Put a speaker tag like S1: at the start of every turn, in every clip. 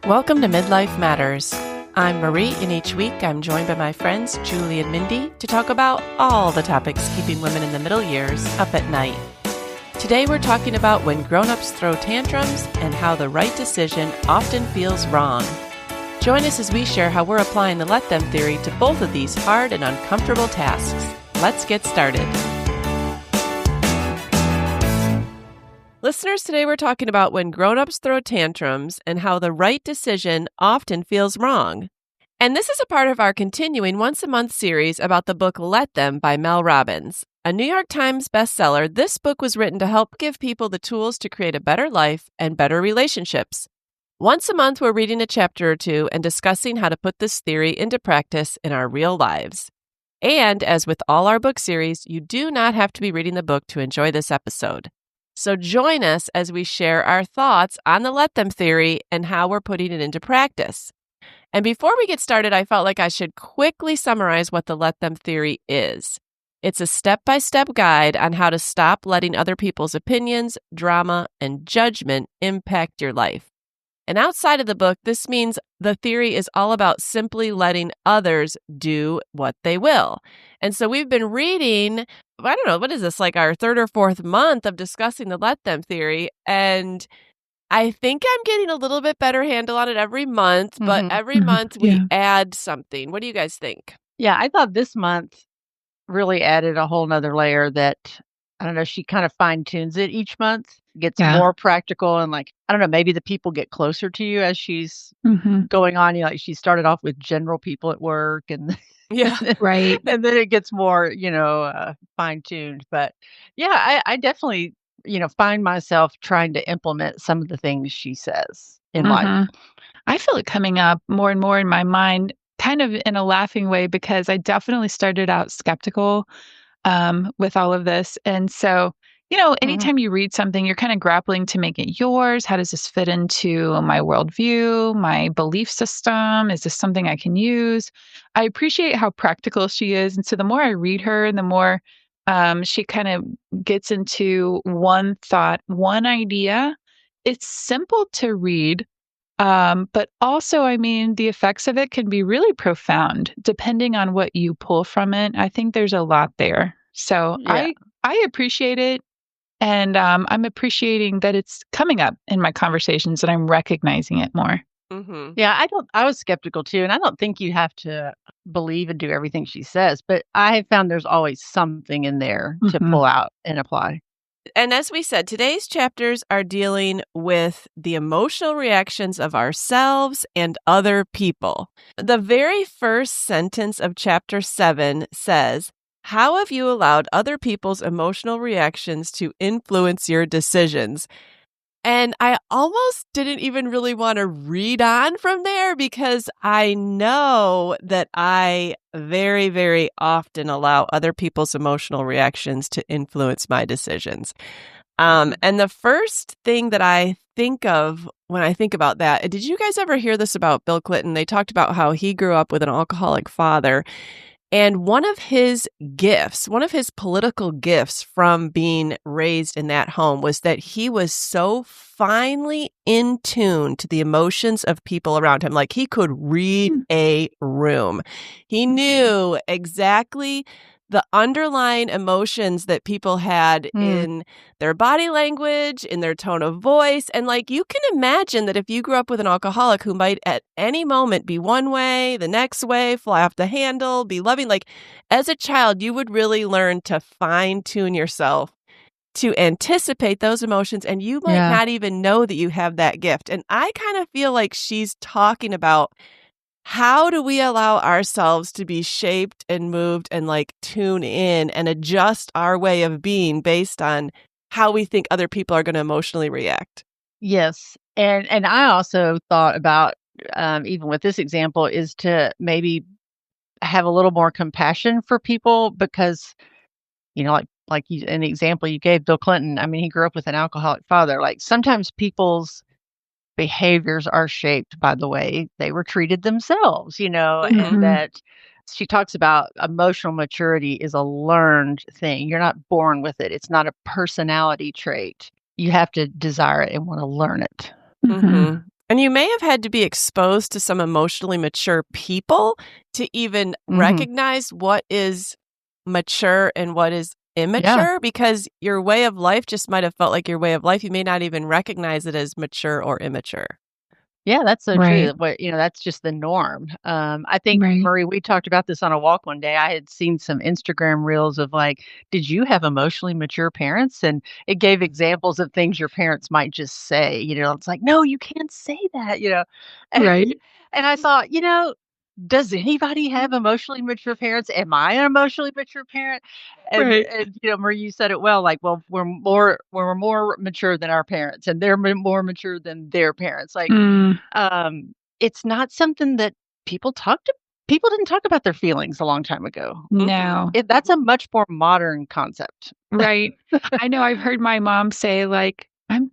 S1: Welcome to Midlife Matters. I'm Marie, and each week I'm joined by my friends Julie and Mindy to talk about all the topics keeping women in the middle years up at night. Today we're talking about when grown-ups throw tantrums and how the right decision often feels wrong. Join us as we share how we're applying the let them theory to both of these hard and uncomfortable tasks. Let's get started. Listeners, today we're talking about when grown-ups throw tantrums and how the right decision often feels wrong. And this is a part of our continuing once-a-month series about the book Let Them by Mel Robbins. A New York Times bestseller, this book was written to help give people the tools to create a better life and better relationships. Once a month, we're reading a chapter or two and discussing how to put this theory into practice in our real lives. And as with all our book series, you do not have to be reading the book to enjoy this episode. So join us as we share our thoughts on the let them theory and how we're putting it into practice. And before we get started, I felt like I should quickly summarize what the let them theory is. It's a step-by-step guide on how to stop letting other people's opinions, drama, and judgment impact your life. And outside of the book, this means the theory is all about simply letting others do what they will. And so we've been reading, I don't know, what is this, like our third or fourth month of discussing the let them theory. And I think I'm getting a little bit better handle on it every month, but every month we add something. What do you guys think?
S2: Yeah, I thought this month really added a whole nother layer that, I don't know, she kind of fine tunes it each month, gets more practical, and like, I don't know, maybe the people get closer to you as she's going on. Like she started off with general people at work and
S3: Right.
S2: and then it gets more, fine tuned. But yeah, I definitely, find myself trying to implement some of the things she says in life.
S3: I feel it coming up more and more in my mind, kind of in a laughing way, because I definitely started out skeptical with all of this. And so, anytime you read something, you're kind of grappling to make it yours. How does this fit into my worldview, my belief system? Is this something I can use? I appreciate how practical she is. And so the more I read her, the more she kind of gets into one thought, one idea. It's simple to read. But also, I mean, the effects of it can be really profound depending on what you pull from it. I think there's a lot there. So I appreciate it. And I'm appreciating that it's coming up in my conversations and I'm recognizing it more.
S2: Yeah, I was skeptical too. And I don't think you have to believe and do everything she says, but I have found there's always something in there to pull out and apply.
S1: And as we said, today's chapters are dealing with the emotional reactions of ourselves and other people. The very first sentence of chapter 7 says, "How have you allowed other people's emotional reactions to influence your decisions?" And I almost didn't even really want to read on from there because I know that I very, very often allow other people's emotional reactions to influence my decisions. And the first thing that I think of when I think about that, did you guys ever hear this about Bill Clinton? They talked about how he grew up with an alcoholic father. And one of his gifts, one of his political gifts from being raised in that home was that he was so finely in tune to the emotions of people around him. Like he could read a room. He knew exactly the underlying emotions that people had in their body language, in their tone of voice. And like, you can imagine that if you grew up with an alcoholic who might at any moment be one way, the next way, fly off the handle, be loving, like as a child, you would really learn to fine tune yourself to anticipate those emotions. And you might not even know that you have that gift. And I kind of feel like she's talking about how do we allow ourselves to be shaped and moved and like tune in and adjust our way of being based on how we think other people are going to emotionally react?
S2: Yes. And I also thought about, even with this example, is to maybe have a little more compassion for people because, like you, an example you gave, Bill Clinton, I mean, he grew up with an alcoholic father. Like sometimes people's behaviors are shaped by the way they were treated themselves, and that she talks about emotional maturity is a learned thing. You're not born with it. It's not a personality trait. You have to desire it and want to learn it.
S1: And you may have had to be exposed to some emotionally mature people to even recognize what is mature and what is immature, because your way of life just might have felt like your way of life. You may not even recognize it as mature or immature.
S2: Yeah, that's so
S3: Right.
S2: true. What that's just the norm. I think
S3: Right.
S2: Marie, we talked about this on a walk one day. I had seen some Instagram reels of like, did you have emotionally mature parents? And it gave examples of things your parents might just say. It's like, no, you can't say that. And,
S3: Right.
S2: and I thought, does anybody have emotionally mature parents? Am I an emotionally mature parent? And,
S3: Right.
S2: and Marie, you said it well. Like, well, we're more mature than our parents, and they're more mature than their parents. Like,
S3: Mm,
S2: it's not something that people didn't talk about their feelings a long time ago.
S3: no.
S2: That's a much more modern concept.
S3: Right. I know I've heard my mom say, like,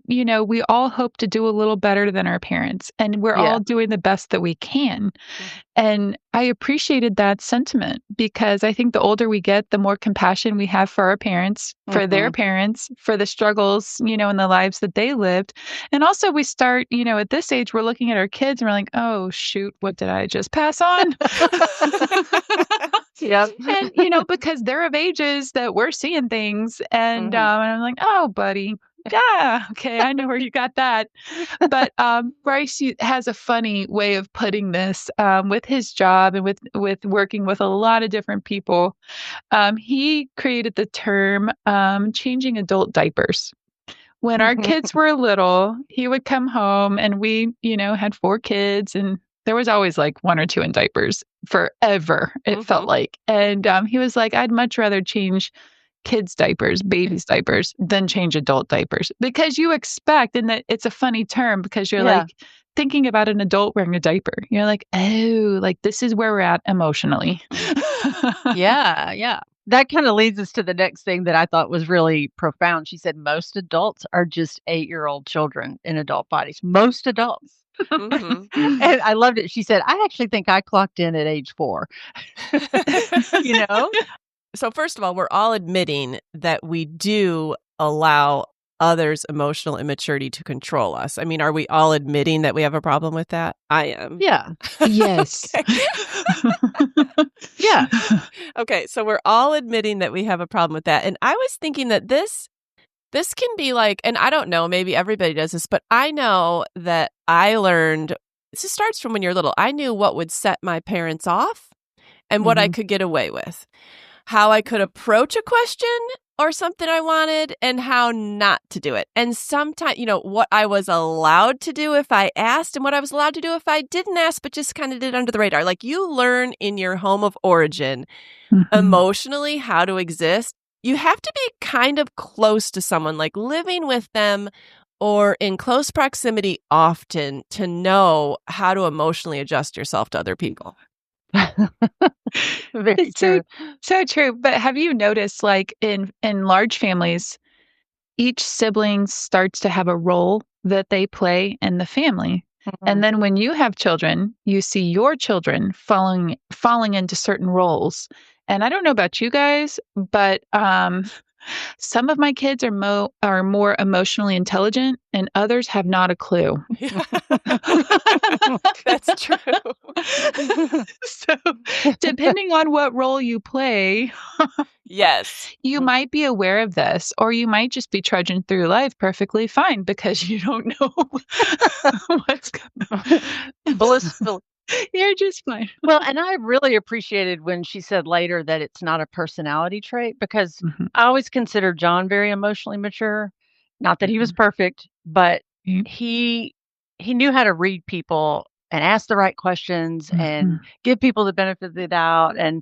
S3: we all hope to do a little better than our parents, and we're
S2: Yeah.
S3: all doing the best that we can. And I appreciated that sentiment because I think the older we get, the more compassion we have for our parents, for their parents, for the struggles, in the lives that they lived. And also we start, at this age, we're looking at our kids and we're like, oh, shoot, what did I just pass on?
S2: Yep.
S3: And, because they're of ages that we're seeing things. And I'm like, oh, buddy. Yeah, okay, I know where you got that. But Bryce has a funny way of putting this with his job and with working with a lot of different people. He created the term changing adult diapers. When our kids were little, he would come home and we, had 4 kids and there was always like 1 or 2 in diapers forever, it felt like. And he was like, I'd much rather change kids' diapers, babies' diapers, than change adult diapers. Because you expect, and that it's a funny term because you're like thinking about an adult wearing a diaper. You're like, oh, like this is where we're at emotionally.
S2: Yeah. That kind of leads us to the next thing that I thought was really profound. She said most adults are just 8-year-old children in adult bodies. Most adults. And I loved it. She said, I actually think I clocked in at age 4.
S1: So first of all, we're all admitting that we do allow others' emotional immaturity to control us. I mean, are we all admitting that we have a problem with that? I am.
S2: Yeah.
S3: Yes.
S2: Yeah.
S1: Okay, so we're all admitting that we have a problem with that. And I was thinking that this can be like, and I don't know, maybe everybody does this, but I know that I learned, this starts from when you're little. I knew what would set my parents off and what I could get away with, how I could approach a question or something I wanted and how not to do it. And sometimes, what I was allowed to do if I asked and what I was allowed to do if I didn't ask, but just kind of did under the radar. Like you learn in your home of origin emotionally how to exist. You have to be kind of close to someone, like living with them or in close proximity often to know how to emotionally adjust yourself to other people.
S2: Very
S3: It's
S2: true.
S3: so true. But have you noticed, like in large families, each sibling starts to have a role that they play in the family. And then when you have children, you see your children falling into certain roles. And I don't know about you guys, but some of my kids are more emotionally intelligent, and others have not a clue.
S1: That's true.
S3: So, depending on what role you play,
S1: yes,
S3: you might be aware of this, or you might just be trudging through life perfectly fine because you don't know what's going on.
S2: Blissful.
S3: You're just fine.
S2: Well, and I really appreciated when she said later that it's not a personality trait because I always considered John very emotionally mature. Not that he was perfect, but he knew how to read people and ask the right questions and give people the benefit of the doubt and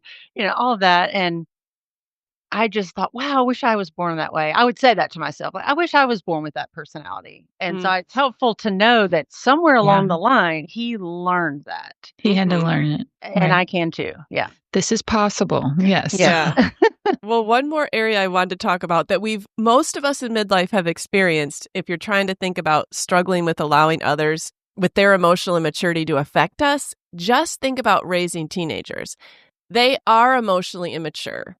S2: all of that. And I just thought, wow, I wish I was born that way. I would say that to myself. Like, I wish I was born with that personality. And so it's helpful to know that somewhere along the line, he learned that.
S3: He had to learn it.
S2: And I can too. Yeah.
S3: This is possible. Yes.
S1: Yeah. Well, one more area I wanted to talk about that most of us in midlife have experienced, if you're trying to think about struggling with allowing others with their emotional immaturity to affect us, just think about raising teenagers. They are emotionally immature.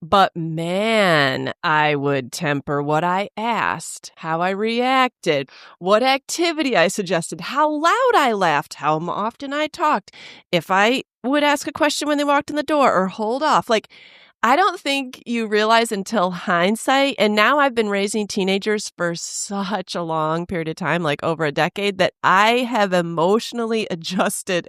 S1: But man, I would temper what I asked, how I reacted, what activity I suggested, how loud I laughed, how often I talked, if I would ask a question when they walked in the door or hold off. Like, I don't think you realize until hindsight, and now I've been raising teenagers for such a long period of time, like over a decade, that I have emotionally adjusted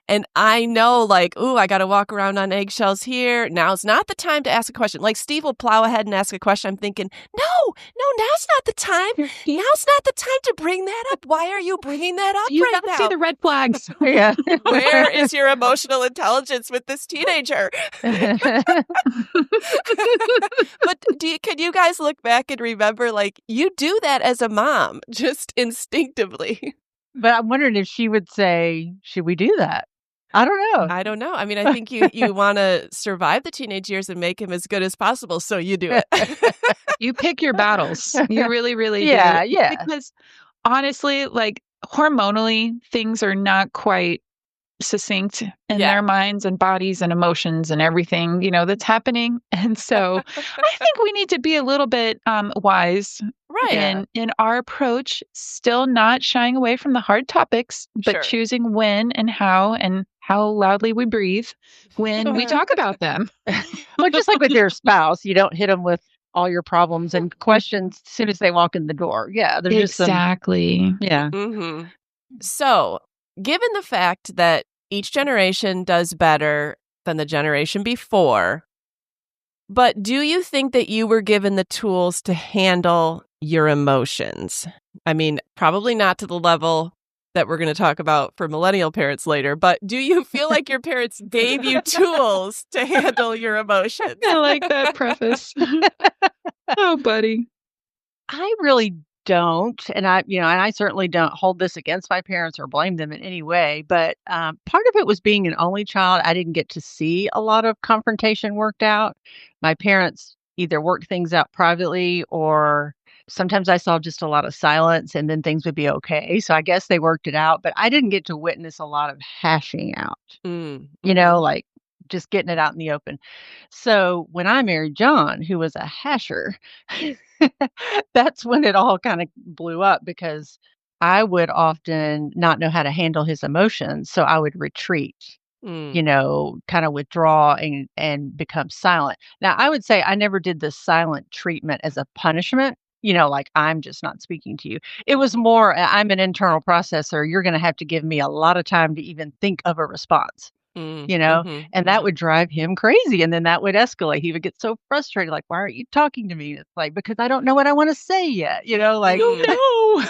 S1: and I know, like, ooh, I got to walk around on eggshells here. Now's not the time to ask a question. Like, Steve will plow ahead and ask a question. I'm thinking, no, now's not the time. Now's not the time to bring that up. Why are you bringing that up
S3: You
S1: right
S3: got to
S1: now?
S3: see the red flags.
S2: Yeah.
S1: Where is your emotional intelligence with this teenager? But can you guys look back and remember, like, you do that as a mom, just instinctively?
S2: But I'm wondering if she would say, should we do that? I don't know.
S1: I don't know. I mean, I think you want to survive the teenage years and make him as good as possible, so you do it.
S3: You pick your battles. You really, really do.
S2: Yeah.
S3: Because honestly, like hormonally, things are not quite succinct in their minds and bodies and emotions and everything, that's happening. And so I think we need to be a little bit wise in our approach, still not shying away from the hard topics, but choosing when and how loudly we breathe when we talk about them.
S2: Well, just like with your spouse, you don't hit them with all your problems and questions as soon as they walk in the door. Yeah, there's
S3: exactly.
S2: Just some,
S1: Mm-hmm. So, given the fact that each generation does better than the generation before, but do you think that you were given the tools to handle your emotions? I mean, probably not to the level that we're going to talk about for millennial parents later, but do you feel like your parents gave you tools to handle your emotions?
S3: I like that preface. Oh, buddy.
S2: I really don't, and I certainly don't hold this against my parents or blame them in any way. But part of it was being an only child. I didn't get to see a lot of confrontation worked out. My parents either worked things out privately, or sometimes I saw just a lot of silence, and then things would be okay. So I guess they worked it out, but I didn't get to witness a lot of hashing out. Like just getting it out in the open. So when I married John, who was a hasher, that's when it all kind of blew up, because I would often not know how to handle his emotions. So I would retreat, kind of withdraw and become silent. Now, I would say I never did the silent treatment as a punishment. Like, I'm just not speaking to you. It was more, I'm an internal processor. You're going to have to give me a lot of time to even think of a response. And that would drive him crazy. And then that would escalate. He would get so frustrated, like, why aren't you talking to me? It's like, because I don't know what I want to say yet, like,
S3: no.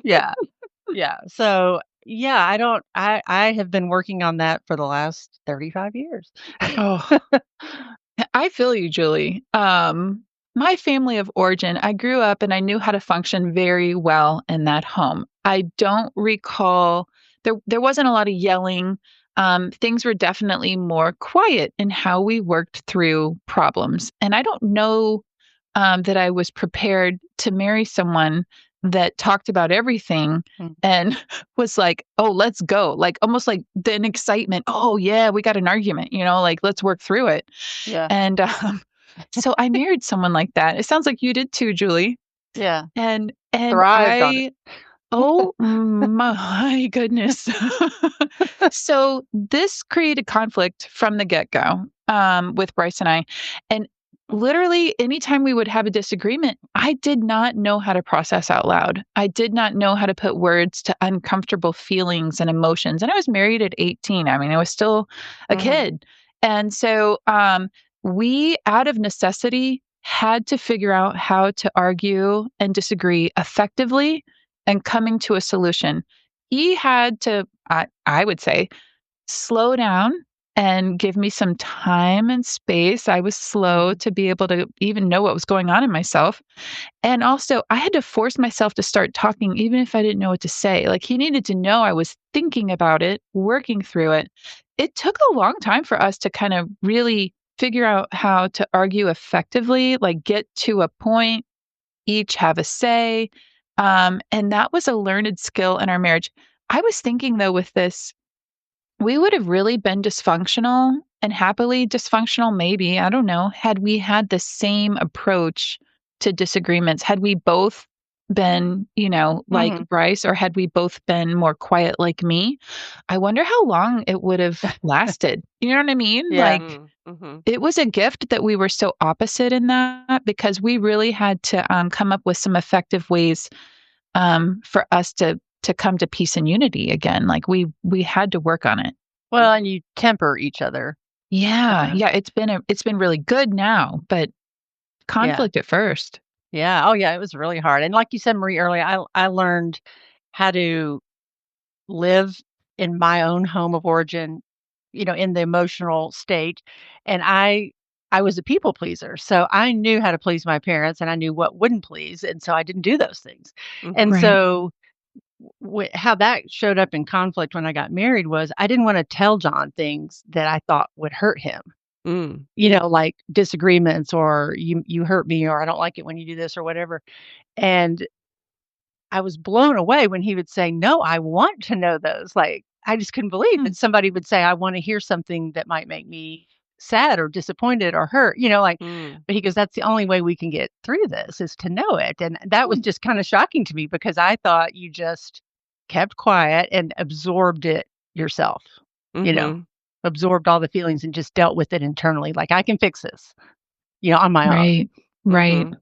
S2: Yeah. So, I have been working on that for the last 35 years.
S3: Oh, I feel you, Julie. My family of origin, I grew up and I knew how to function very well in that home. I don't recall, there wasn't a lot of yelling. Things were definitely more quiet in how we worked through problems. And I don't know that I was prepared to marry someone that talked about everything and was like, oh, let's go. Like almost like then excitement. Oh, yeah, we got an argument, like let's work through it.
S2: Yeah.
S3: And so I married someone like that. It sounds like you did too, Julie.
S2: Yeah.
S3: And
S2: thrived on it.
S3: Oh my goodness. So this created conflict from the get-go with Bryce and I. And literally anytime we would have a disagreement, I did not know how to process out loud. I did not know how to put words to uncomfortable feelings and emotions. And I was married at 18. I mean, I was still a kid. And so we, out of necessity, had to figure out how to argue and disagree effectively and coming to a solution. He had to, I would say, slow down and give me some time and space. I was slow to be able to even know what was going on in myself. And also, I had to force myself to start talking, even if I didn't know what to say. Like, he needed to know I was thinking about it, working through it. It took a long time for us to kind of really figure out how to argue effectively, like get to a point, each have a say. And that was a learned skill in our marriage. I was thinking, though, with this, we would have really been dysfunctional and happily dysfunctional, maybe, I don't know, had we had the same approach to disagreements, had we both been, like
S2: Mhm.
S3: Bryce, or had we both been more quiet like me, I wonder how long it would have lasted. You know what I mean?
S2: Yeah.
S3: Like,
S1: Mm-hmm.
S3: it was a gift that we were so opposite in that, because we really had to come up with some effective ways for us to come to peace and unity again. Like, we had to work on it.
S2: Well, and you temper each other.
S3: Yeah, yeah, it's been really good now, but
S2: Yeah.
S3: conflict at first.
S2: Yeah. Oh, yeah, it was really hard. And like you said, Marie, earlier, I learned how to live in my own home of origin, in the emotional state. And I was a people pleaser. So I knew how to please my parents and I knew what wouldn't please. And so I didn't do those things. And
S1: Mm-hmm.
S3: Right.
S2: so how that showed up in conflict when I got married was I didn't want to tell John things that I thought would hurt him.
S1: Mm.
S2: Like disagreements or you hurt me or I don't like it when you do this or whatever. And I was blown away when he would say, "No, I want to know those." Like, I just couldn't believe
S3: Hmm.
S2: that somebody would say, "I wanna hear something that might make me sad or disappointed or hurt,"
S1: Mm.
S2: but he goes, "That's the only way we can get through this is to know it." And that was
S3: Hmm.
S2: just kinda shocking to me because I thought you just kept quiet and absorbed it yourself, you know,
S1: Mm-hmm.
S2: absorbed all the feelings and just dealt with it internally, like, "I can fix this," on my own.
S3: Right. Right.
S1: Mm-hmm.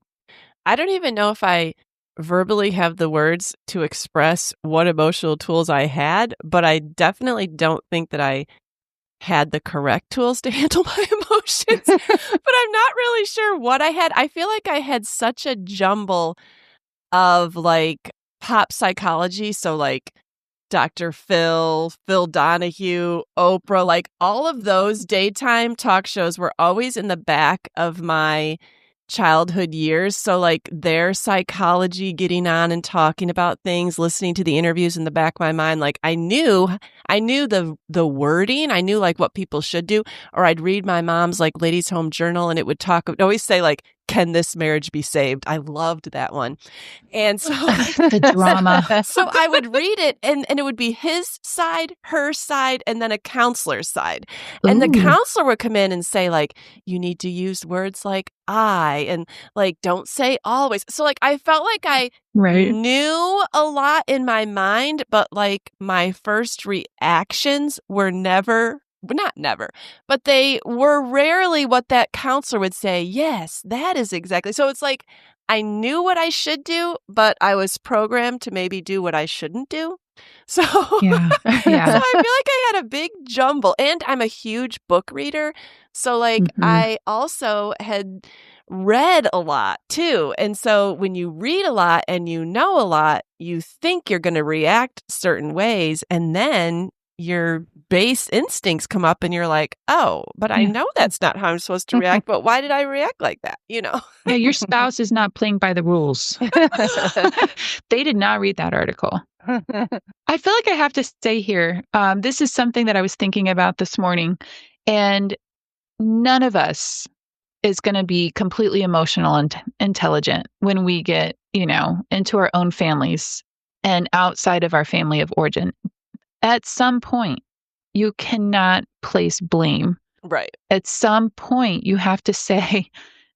S1: I don't even know if I verbally have the words to express what emotional tools I had, but I definitely don't think that I had the correct tools to handle my emotions. But I'm not really sure what I had. I feel like I had such a jumble of like pop psychology. So, like Dr. Phil Donahue, Oprah, like all of those daytime talk shows were always in the back of my childhood years. So like their psychology, getting on and talking about things, listening to the interviews in the back of my mind, like I knew the wording. I knew like what people should do. Or I'd read my mom's like ladies' home journal and it would always say like, can this marriage be saved? I loved that one. And so
S3: The drama.
S1: so I would read it and it would be his side, her side, and then a counselor's side. And the
S3: Ooh.
S1: counselor would come in and say, like, you need to use words like I and like don't say always. So like I felt like I
S3: Right.
S1: knew a lot in my mind, but like my first reactions were not never, but they were rarely what that counselor would say. Yes, that is exactly. So it's like I knew what I should do, but I was programmed to maybe do what I shouldn't do. So,
S3: Yeah.
S1: so I feel
S3: Yeah.
S1: like I had a big jumble, and I'm a huge book reader. So, like,
S3: Mhm.
S1: I also had read a lot too. And so, when you read a lot and you know a lot, you think you're going to react certain ways, and then your base instincts come up and you're like, oh, but I
S3: Yeah.
S1: know that's not how I'm supposed to react, but why did I react like that?
S3: Yeah, your spouse is not playing by the rules. They did not read that article. I feel like I have to stay here. This is something that I was thinking about this morning, and none of us is going to be completely emotional and intelligent when we get, into our own families and outside of our family of origin. At some point, you cannot place blame.
S1: Right.
S3: At some point, you have to say,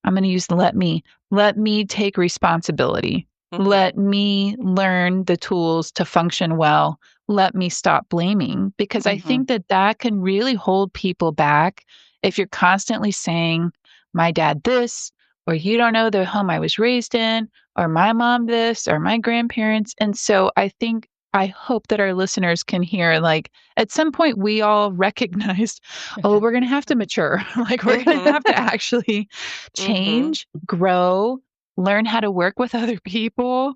S3: I'm going to use let me take responsibility.
S1: Mhm.
S3: Let me learn the tools to function well. Let me stop blaming, because I
S2: Mhm.
S3: think that can really hold people back if you're constantly saying, my dad this, or you don't know the home I was raised in, or my mom this, or my grandparents. And so I hope that our listeners can hear, like, at some point we all recognized, oh, we're going to have to mature. Like, we're going to have to actually change, grow, learn how to work with other people.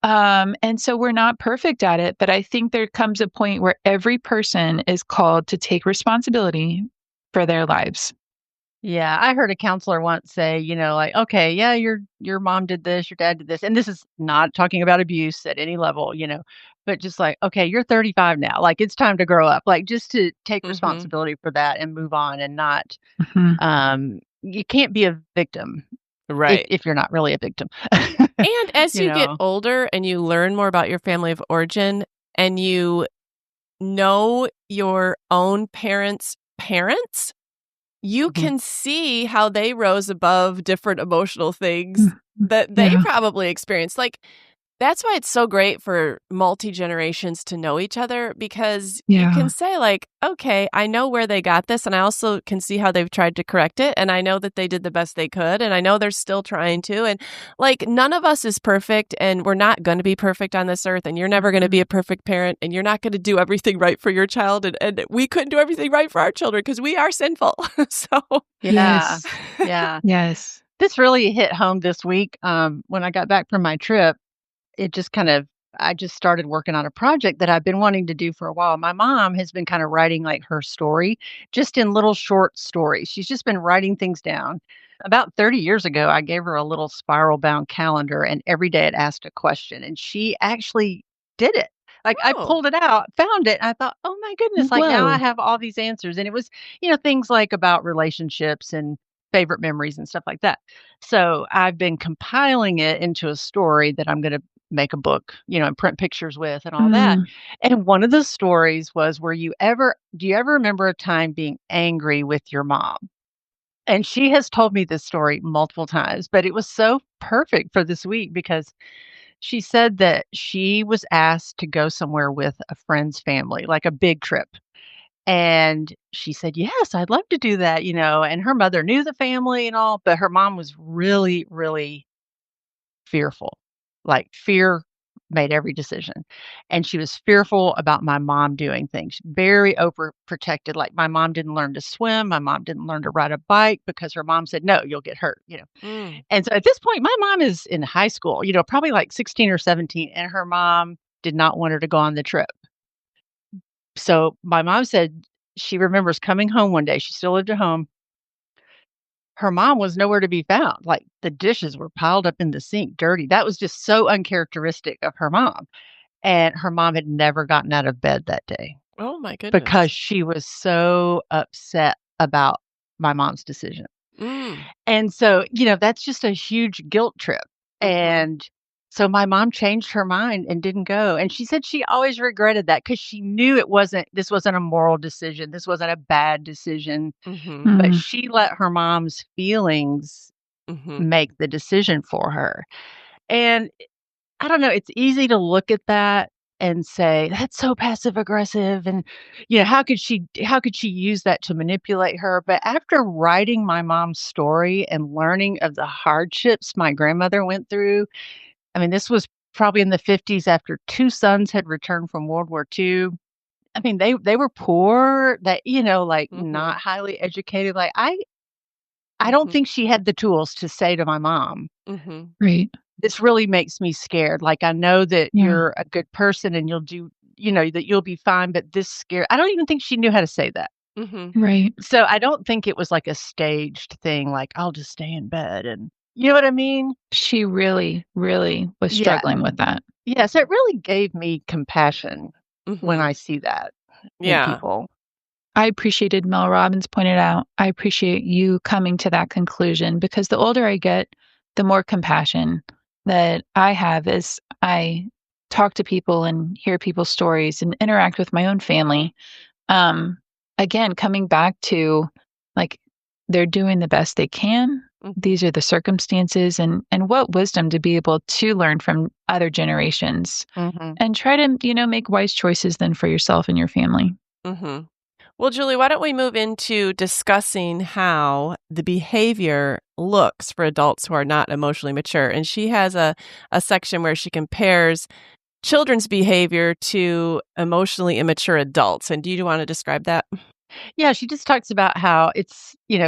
S3: And so we're not perfect at it, but I think there comes a point where every person is called to take responsibility for their lives.
S2: Yeah, I heard a counselor once say, like, "Okay, yeah, your mom did this, your dad did this," and this is not talking about abuse at any level, but just like, "Okay, you're 35 now, like, it's time to grow up," like, just to take
S1: Mhm.
S2: responsibility for that and move on and not,
S3: Mhm.
S2: you can't be a victim if
S1: Right.
S2: if you're not really a victim.
S1: And as
S2: You
S1: you get
S2: know?
S1: older and you learn more about your family of origin and you know your own parents' parents, you
S2: Mhm.
S1: can see how they rose above different emotional things that they
S3: Yeah.
S1: probably experienced. Like, that's why it's so great for multi-generations to know each other, because you
S3: Yeah.
S1: can say, like, okay, I know where they got this, and I also can see how they've tried to correct it, and I know that they did the best they could, and I know they're still trying to, and, like, none of us is perfect, and we're not gonna be perfect on this earth, and you're never gonna be a perfect parent, and you're not gonna do everything right for your child, and we couldn't do everything right for our children because we are sinful. So
S2: Yeah.
S3: Yes.
S2: Yeah.
S3: Yes.
S2: This really hit home this week. When I got back from my trip, it just kind of I just started working on a project that I've been wanting to do for a while. My mom has been kind of writing like her story just in little short stories. She's just been writing things down. About 30 years ago, I gave her a little spiral bound calendar, and every day it asked a question, and she actually did it. Like, I
S1: Oh.
S2: pulled it out, found it, and I thought, "Oh my goodness, like now I
S3: Whoa.
S2: have all these answers." And it was, things like about relationships and favorite memories and stuff like that. So, I've been compiling it into a story that I'm going to make a book, and print pictures with and all that.
S3: Mm.
S2: And one of the stories was, do you ever remember a time being angry with your mom? And she has told me this story multiple times, but it was so perfect for this week because she said that she was asked to go somewhere with a friend's family, like a big trip. And she said, "Yes, I'd love to do that." And her mother knew the family and all, but her mom was really, really fearful. Like, fear made every decision, and she was fearful about my mom doing things, very overprotected, like, my mom didn't learn to swim, my mom didn't learn to ride a bike because her mom said, "No, you'll get hurt."
S1: Mm.
S2: And so at this point, my mom is in high school, probably like 16 or 17, and her mom did not want her to go on the trip. So my mom said she remembers coming home one day, she still lived at home. Her mom was nowhere to be found. Like, the dishes were piled up in the sink, dirty. That was just so uncharacteristic of her mom, and her mom had never gotten out of bed that day
S1: Oh my goodness.
S2: because she was so upset about my mom's decision.
S1: Mm.
S2: And so, that's just a huge guilt trip,
S1: Mhm.
S2: and so my mom changed her mind and didn't go, and she said she always regretted that because she knew this wasn't a moral decision, this wasn't a bad decision,
S1: Mhm.
S2: but
S3: Mm.
S2: she let her mom's feelings
S1: Mhm.
S2: make the decision for her. And I don't know, it's easy to look at that and say, "That's so passive aggressive," and, how could she use that to manipulate her? But after writing my mom's story and learning of the hardships my grandmother went through, I mean, this was probably in the '50s after 2 sons had returned from World War II. I mean, they were poor, that, like, not
S1: Mhm.
S2: highly educated. Like, I don't
S1: Mhm.
S2: think she had the tools to say to my mom,
S1: Mhm.
S3: Right.
S2: "This really makes me scared. Like, I know that
S3: Yeah.
S2: you're a good person and that you'll be fine, but this scare." I don't even think she knew how to say that.
S1: Mhm.
S3: Right.
S2: So, I don't think it was like a staged thing, like, "I'll just stay in bed," and you know what I mean?
S3: She really, really was
S2: Yeah.
S3: struggling with that.
S2: Yeah, so it really gave me compassion when
S1: Mhm.
S2: I see that in
S1: Yeah.
S2: people.
S3: I appreciated Mel Robbins pointed out. I appreciate you coming to that conclusion because the older I get, the more compassion that I have as I talk to people and hear people's stories and interact with my own family. Um, Again, coming back to like they're doing the best they can.
S1: Mhm.
S3: These are the circumstances and what wisdom to be able to learn from other generations
S2: Mhm.
S3: and try to, make wise choices then for yourself and your family.
S1: Mhm. Well, Julie, why don't we move into discussing how the behavior looks for adults who are not emotionally mature? And she has a section where she compares children's behavior to emotionally immature adults. And do you want to describe that?
S2: Yeah, she just talks about how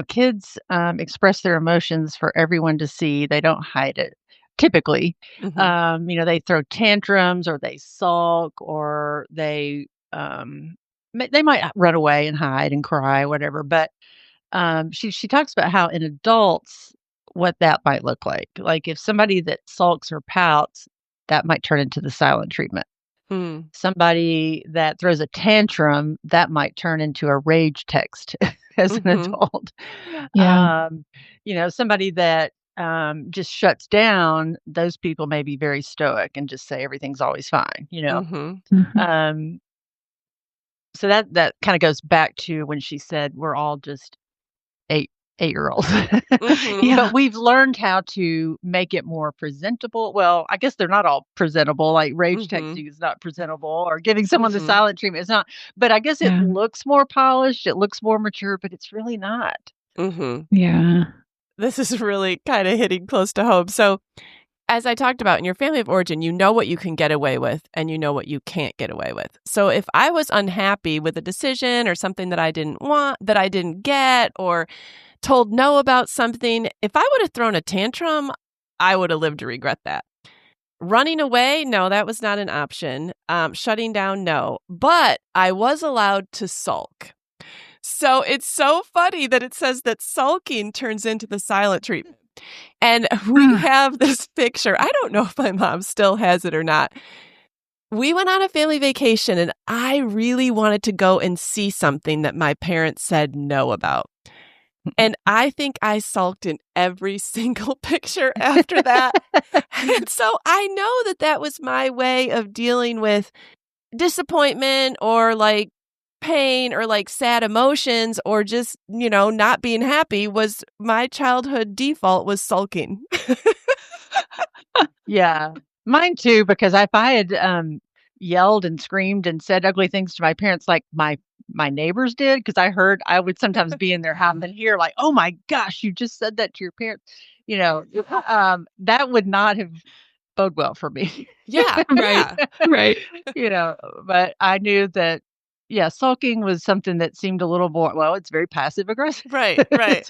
S2: kids, express their emotions for everyone to see. They don't hide it. Typically,
S1: Mhm.
S2: they throw tantrums or they sulk or they might run away and hide and cry, whatever. But she talks about how in adults, what that might look like. Like, if somebody that sulks or pouts, that might turn into the silent treatment.
S1: Mm.
S2: Somebody that throws a tantrum, that might turn into a rage text as an
S1: Mhm.
S2: adult.
S3: Yeah.
S2: Somebody that, just shuts down, those people may be very stoic and just say everything always fine.
S1: Mhm.
S3: Mhm.
S2: So that kinda goes back to when she said we're all just 8-year-olds.
S1: Mhm.
S2: But we've learned how to make it more presentable. Well, I guess they're not all presentable, like rage
S1: Mhm.
S2: texting is not presentable or giving someone the
S1: Mhm.
S2: silent treatment is not. But I guess it
S3: Yeah.
S2: looks more polished, it looks more mature, but it's really not.
S1: Mhm.
S3: Yeah.
S1: This is really kind of hitting close to home. So, as I talked about in your family of origin, you know what you can get away with and you know what you can't get away with. So, if I was unhappy with a decision or something that I didn't want, that I didn't get, or told no about something, if I would have thrown a tantrum, I would have lived to regret that. Running away, no, that was not an option. Shutting down, no. But I was allowed to sulk. So it's so funny that it says that sulking turns into the silent treatment. And we have this picture. I don't know if my mom still has it or not. We went on a family vacation and I really wanted to go and see something that my parents said no about. And I think I sulked in every single picture after that. And so I know that that was my way of dealing with disappointment or like pain or like sad emotions or just, not being happy. Was my childhood default was sulking.
S2: Yeah. Mine too, because if I had, yelled and screamed and said ugly things to my parents like my neighbors did, because I would sometimes be in their house and hear like, "Oh my gosh, you just said that to your parents." That would not have bode well for me.
S1: Yeah.
S3: Right.
S1: Yeah.
S3: Right.
S2: But I knew that, yeah, sulking was something that seemed a little more, well, it's very passive aggressive.
S1: Right. Right.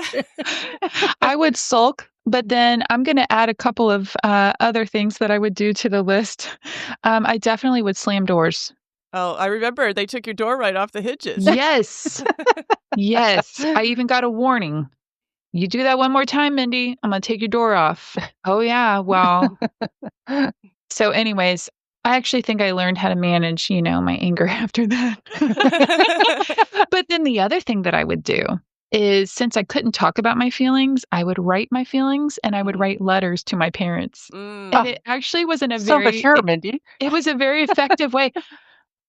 S3: I would sulk, but then I'm going to add a couple of other things that I would do to the list. I definitely would slam doors.
S1: Oh, I remember they took your door right off the hinges.
S3: Yes. Yes. I even got a warning. You do that one more time, Mindy, I'm going to take your door off. Oh, yeah. Well, so anyways, I actually think I learned how to manage, my anger after that. But then the other thing that I would do is since I couldn't talk about my feelings, I would write my feelings and I would write letters to my parents.
S1: Mm.
S3: And it actually was in a
S2: So
S3: very
S2: mature, Mindy.
S3: it was a very effective way.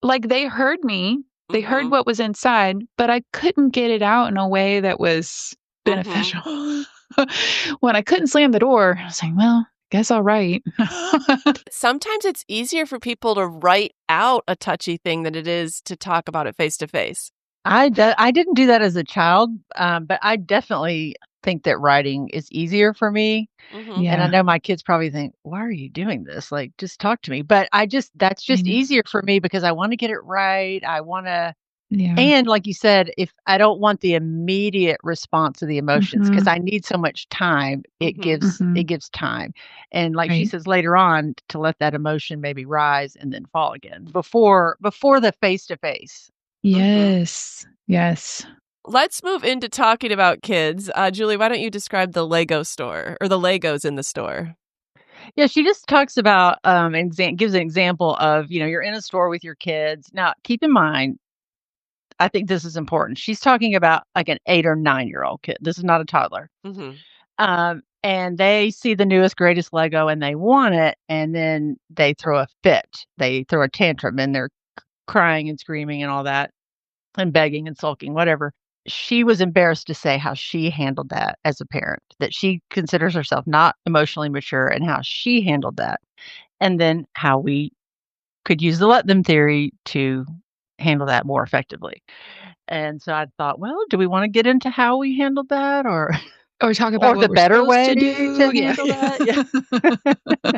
S3: Like they heard me, they heard
S1: Mhm.
S3: what was inside, but I couldn't get it out in a way that was
S1: Mhm.
S3: beneficial. When I couldn't slam the door, I was like, well, guess I'll write.
S1: Sometimes it's easier for people to write out a touchy thing than it is to talk about it face to face.
S2: I didn't do that as a child, but I definitely think that writing is easier for me.
S1: Mhm.
S2: And I
S3: Yeah.
S2: know my kids probably think, "Why are you doing this? Like, just talk to me." But that's
S3: I
S2: just
S3: know.
S2: easier for me because I want to get it right. I want to,
S3: Yeah.
S2: and like you said, if I don't want the immediate response of the emotions because
S3: Mhm.
S2: I need so much time, it
S1: Mhm.
S2: gives
S3: Mhm.
S2: it gives time. And like she
S3: Right.
S2: says later on, to let that emotion maybe rise and then fall again before the face to face.
S1: Mhm.
S3: Yes. Yes.
S1: Let's move into talking about kids. Julie, why don't you describe the Lego store or the Legos in the store?
S2: Yeah, she just talks about, gives an example of, you're in a store with your kids. Now, keep in mind, I think this is important. She's talking about like an 8 or 9-year-old kid. This is not a toddler.
S1: Mhm.
S2: And they see the newest, greatest Lego and they want it, and then they throw a fit. They throw a tantrum and they're crying and screaming and all that and begging and sulking, whatever. She was embarrassed to say how she handled that as a parent, that she considers herself not emotionally mature and how she handled that. And then how we could use the let them theory to handle that more effectively. And so I thought, well, do we want to get into how we handled that or
S3: Or talk about
S2: or
S3: what
S2: the
S3: we're
S2: better
S3: supposed
S2: way
S3: to
S2: to
S3: do. Yeah.
S2: handle that? Yeah.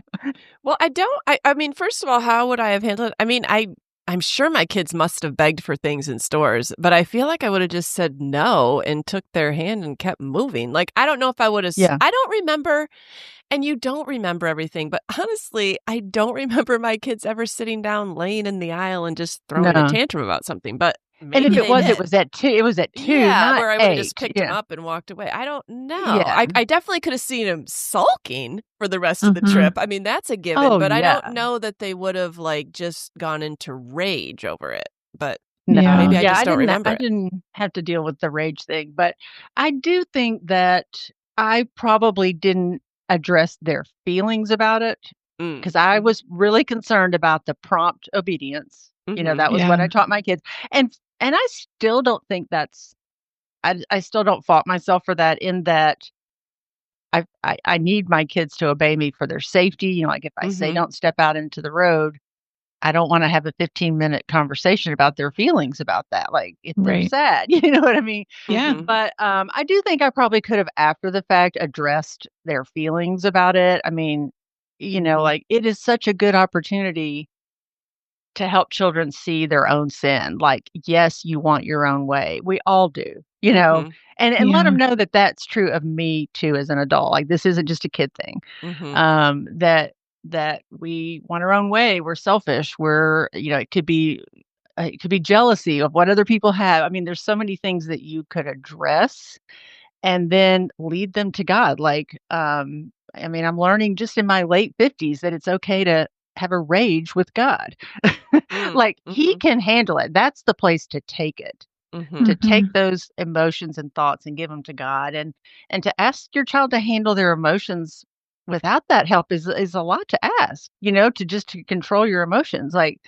S1: Well, I mean, first of all, how would I have handled it? I mean, I'm sure my kids must have begged for things in stores, but I feel like I would have just said no and took their hand and kept moving. Like, I don't know if I would have,
S2: Yeah.
S1: I don't remember, and you don't remember everything, but honestly, I don't remember my kids ever sitting down, laying in the aisle and just throwing a
S2: No.
S1: tantrum about something, but
S2: And if
S1: maybe
S2: it
S1: they
S2: was, it
S1: did.
S2: was at 2. It was at 2,
S1: Yeah,
S2: not
S1: where I would have just
S2: 8.
S1: picked him
S2: Yeah.
S1: up and walked away. I don't know.
S2: Yeah.
S1: I definitely could have seen him sulking for the rest of the
S3: Mhm.
S1: trip. I mean, that's a given,
S2: Oh,
S1: but I
S2: yeah.
S1: don't know that they would have like just gone into rage over it. But
S3: Yeah.
S1: maybe
S2: No.
S1: I
S2: Yeah,
S1: just don't remember
S2: I
S1: it.
S2: didn't have to deal with the rage thing, but I do think that I probably didn't address their feelings about it.
S1: Mm.
S2: 'Cause I was really concerned about the prompt obedience.
S1: Mhm.
S2: That was what
S3: Yeah.
S2: I taught my kids, and I still don't think that's I still don't fault myself for that, in that I need my kids to obey me for their safety. You know, like if I say
S1: Mhm.
S2: don't step out into the road, I don't want to have a 15-minute conversation about their feelings about that. Like if they're
S3: Right.
S2: sad, you know what I mean?
S3: Yeah.
S1: Mhm.
S2: But I do think I probably could have, after the fact, addressed their feelings about it. I mean,
S1: Mhm.
S2: like it is such a good opportunity to help children see their own sin. Like, yes, you want your own way. We all do,
S1: Mhm.
S2: and let
S3: Yeah.
S2: them know that that's true of me too as an adult. Like this isn't just a kid thing.
S1: Mhm.
S2: That we want our own way. We're selfish. It could be jealousy of what other people have. I mean, there's so many things that you could address and then lead them to God. Like, I mean, I'm learning just in my late 50s that it's okay to have a rage with God.
S1: Mm.
S2: Like, He
S1: Mhm.
S2: can handle it. That's the place to take it,
S1: Mhm.
S2: to take
S3: Mhm.
S2: those emotions and thoughts and give them to God, and to ask your child to handle their emotions without that help is a lot to ask, to control your emotions. Like,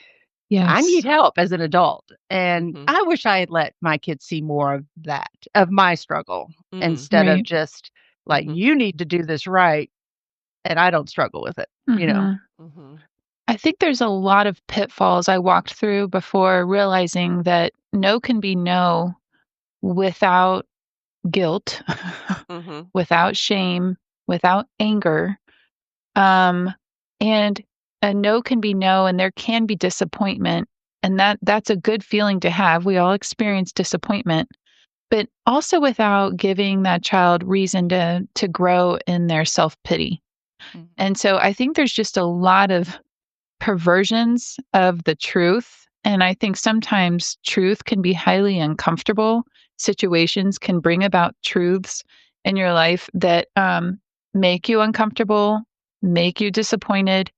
S2: I need
S3: Yes.
S2: help as an adult, and
S1: Mhm.
S2: I wish I had let my kids see more of that, of my struggle,
S1: Mm.
S2: instead of
S3: Right.
S2: just like,
S1: Mhm.
S2: "You need to do this right," and I don't struggle with it, you know?
S3: Mhm.
S1: Mhm.
S3: I think there's a lot of pitfalls I walked through before realizing that no can be no without guilt,
S1: Mhm.
S3: without shame, without anger. Um, and a no can be no, and there can be disappointment. And that's a good feeling to have. We all experience disappointment, but also without giving that child reason to grow in their self-pity.
S2: Mhm.
S3: And so I think there's just a lot of perversions of the truth. And I think sometimes truth can be highly uncomfortable. Situations can bring about truths in your life that make you uncomfortable, make you disappointed.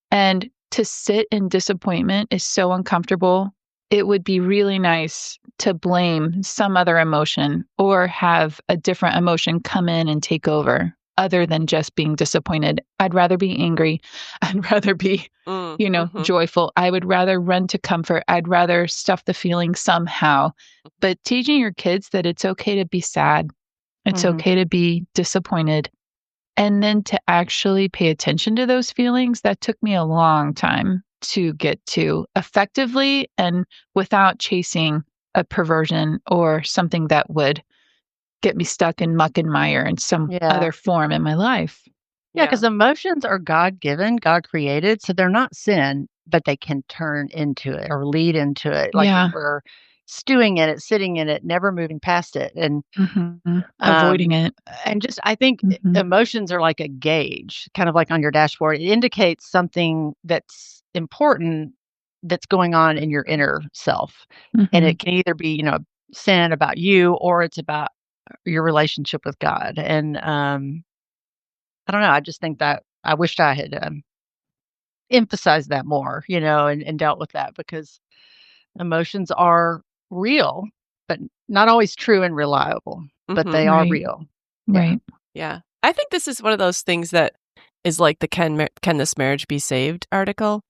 S3: And to sit in disappointment is so uncomfortable. It would be really nice to blame some other emotion or have a different emotion come in and take over other than just being disappointed. I'd rather be angry. I'd rather be,
S1: Mm. Mhm.
S3: joyful. I would rather run to comfort. I'd rather stuff the feeling somehow. But teaching your kids that it's okay to be sad, it's
S2: Mhm.
S3: okay to be disappointed, and then to actually pay attention to those feelings, that took me a long time to get to effectively and without chasing a perversion or something that would get me stuck in muck and mire in some
S2: Yeah.
S3: other form in my life.
S2: Yeah,
S1: Yeah.
S2: because emotions are God-given, God created, so they're not sin, but they can turn into it or lead into it, like if
S3: Yeah.
S2: we're stewing in it, sitting in it, never moving past it,
S3: Avoiding
S2: um,
S3: it.
S2: just I think
S3: Mhm.
S2: emotions are like a gauge, kind of like on your dashboard. It indicates something that's important that's going on in your inner self, and
S3: Mhm.
S2: it can either be, sin about you, or it's about your relationship with God, and, I don't know, I just think that I wished I had, emphasized that more, and dealt with that, because emotions are real, but not always true and reliable, but
S1: Mhm.
S2: they are
S3: Right.
S2: real. Yeah.
S3: Right.
S1: Yeah. I think this is one of those things that is like the Can This Marriage Be Saved article.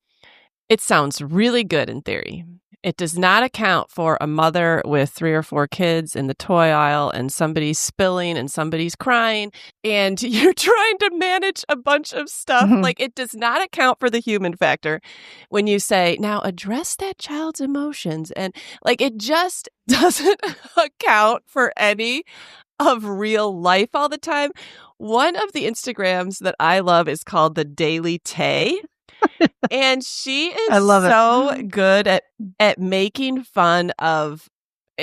S1: It sounds really good in theory. It does not account for a mother with 3 or 4 kids in the toy aisle and somebody's spilling and somebody's crying and you're trying to manage a bunch of stuff.
S2: Mhm.
S1: Like, it does not account for the human factor when you say, "Now address that child's emotions." And, like, it just doesn't account for any of real life all the time. One of the Instagrams that I love is called The Daily Tay. And she
S2: I
S1: is
S2: love it.
S1: so good at making fun of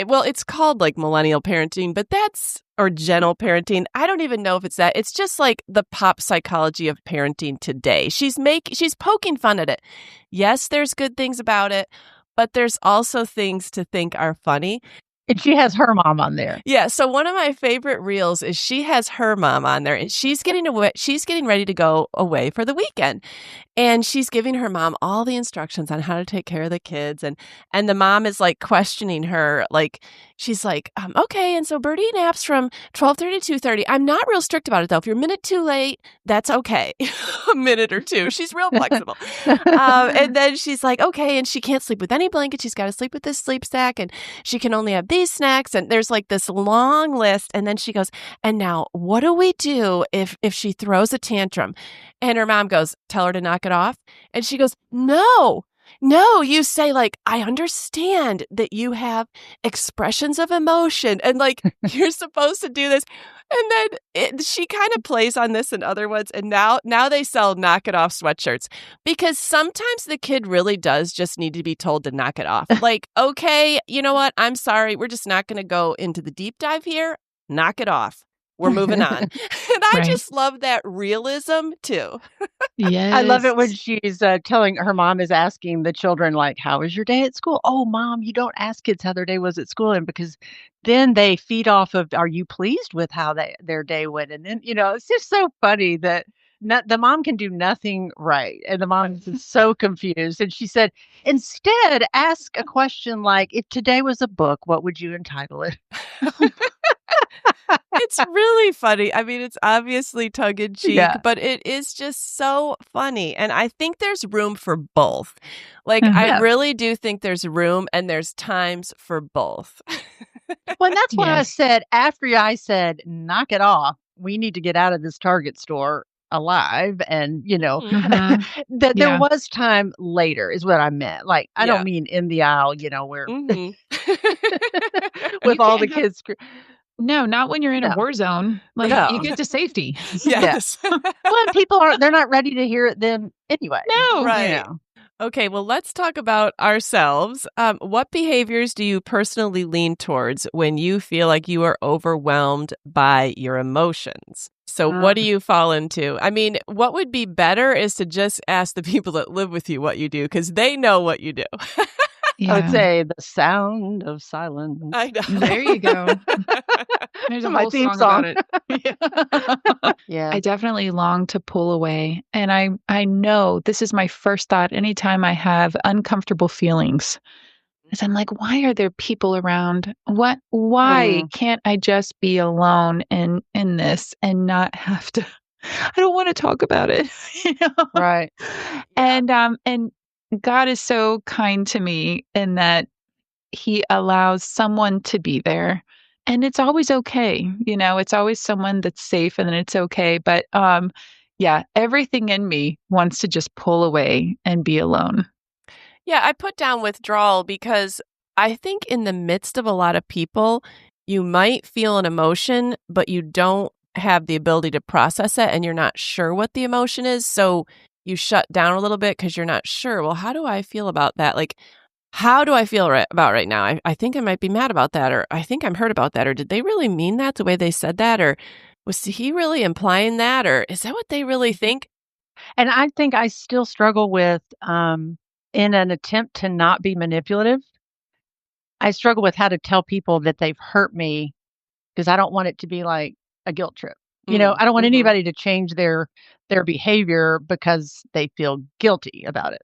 S1: well, it's called like millennial parenting, but that's or gentle parenting. I don't even know if it's that. It's just like the pop psychology of parenting today. She's poking fun at it. Yes, there's good things about it, but there's also things to think are funny.
S2: And she has her mom on there.
S1: Yeah, so one of my favorite reels is she has her mom on there and she's getting ready to go away for the weekend. And she's giving her mom all the instructions on how to take care of the kids. And the mom is like questioning her. Like, she's like, okay. And so Birdie naps from 12:30 to 2:30. I'm not real strict about it though. If you're a minute too late, that's okay. A minute or two. She's real flexible. And then she's like, okay. And she can't sleep with any blanket. She's got to sleep with this sleep sack and she can only have these snacks. And there's like this long list. And then she goes, and now what do we do if she throws a tantrum? And her mom goes, tell her to knock it off. And she goes, no, you say like, I understand that you have expressions of emotion and like you're supposed to do this. And then she kind of plays on this and other ones. And now they sell knock it off sweatshirts because sometimes the kid really does just need to be told to knock it off. Like, okay, you know what? I'm sorry. We're just not going to go into the deep dive here. Knock it off. We're moving on. And I just love that realism too.
S3: Yes.
S2: I love it when she's telling her mom is asking the children, like, how was your day at school? Oh, Mom, you don't ask kids how their day was at school. And because then they feed off of, are you pleased with how their day went? And then, it's just so funny that the mom can do nothing right. And the mom is so confused. And she said, instead, ask a question like, if today was a book, what would you entitle it?
S1: It's really funny. I mean, it's obviously tongue in cheek, but it is just so funny. And I think there's room for both. Like, I really do think there's room and there's times for both.
S2: Well, and that's what I said after I said, knock it off. We need to get out of this Target store alive. And, that there was time later is what I meant. Like, I don't mean in the aisle, where with all the kids.
S3: No, not when you're in a war zone. Like you get to safety.
S1: Yes.
S2: Well, people they're not ready to hear it then anyway.
S3: No.
S1: Right. Okay, well, let's talk about ourselves. What behaviors do you personally lean towards when you feel like you are overwhelmed by your emotions? So what do you fall into? I mean, what would be better is to just ask the people that live with you what you do because they know what you do.
S2: I would say the sound of silence.
S1: I know.
S3: There you go. There's a whole song about it.
S2: Yeah.
S3: I definitely long to pull away. And I know this is my first thought anytime I have uncomfortable feelings. Is I'm like, why are there people around? Why can't I just be alone in this and not have to I don't want to talk about it.
S2: Right.
S3: And God is so kind to me in that he allows someone to be there. And it's always okay. It's always someone that's safe and then it's okay. But everything in me wants to just pull away and be alone.
S1: Yeah, I put down withdrawal because I think in the midst of a lot of people, you might feel an emotion, but you don't have the ability to process it and you're not sure what the emotion is. So you shut down a little bit because you're not sure. Well, how do I feel about that? Like, how do I feel about right now? I think I might be mad about that, or I think I'm hurt about that, or did they really mean that the way they said that, or was he really implying that, or is that what they really think?
S2: And I think I still struggle with, in an attempt to not be manipulative, I struggle with how to tell people that they've hurt me because I don't want it to be like a guilt trip. I don't want anybody to change their behavior because they feel guilty about it.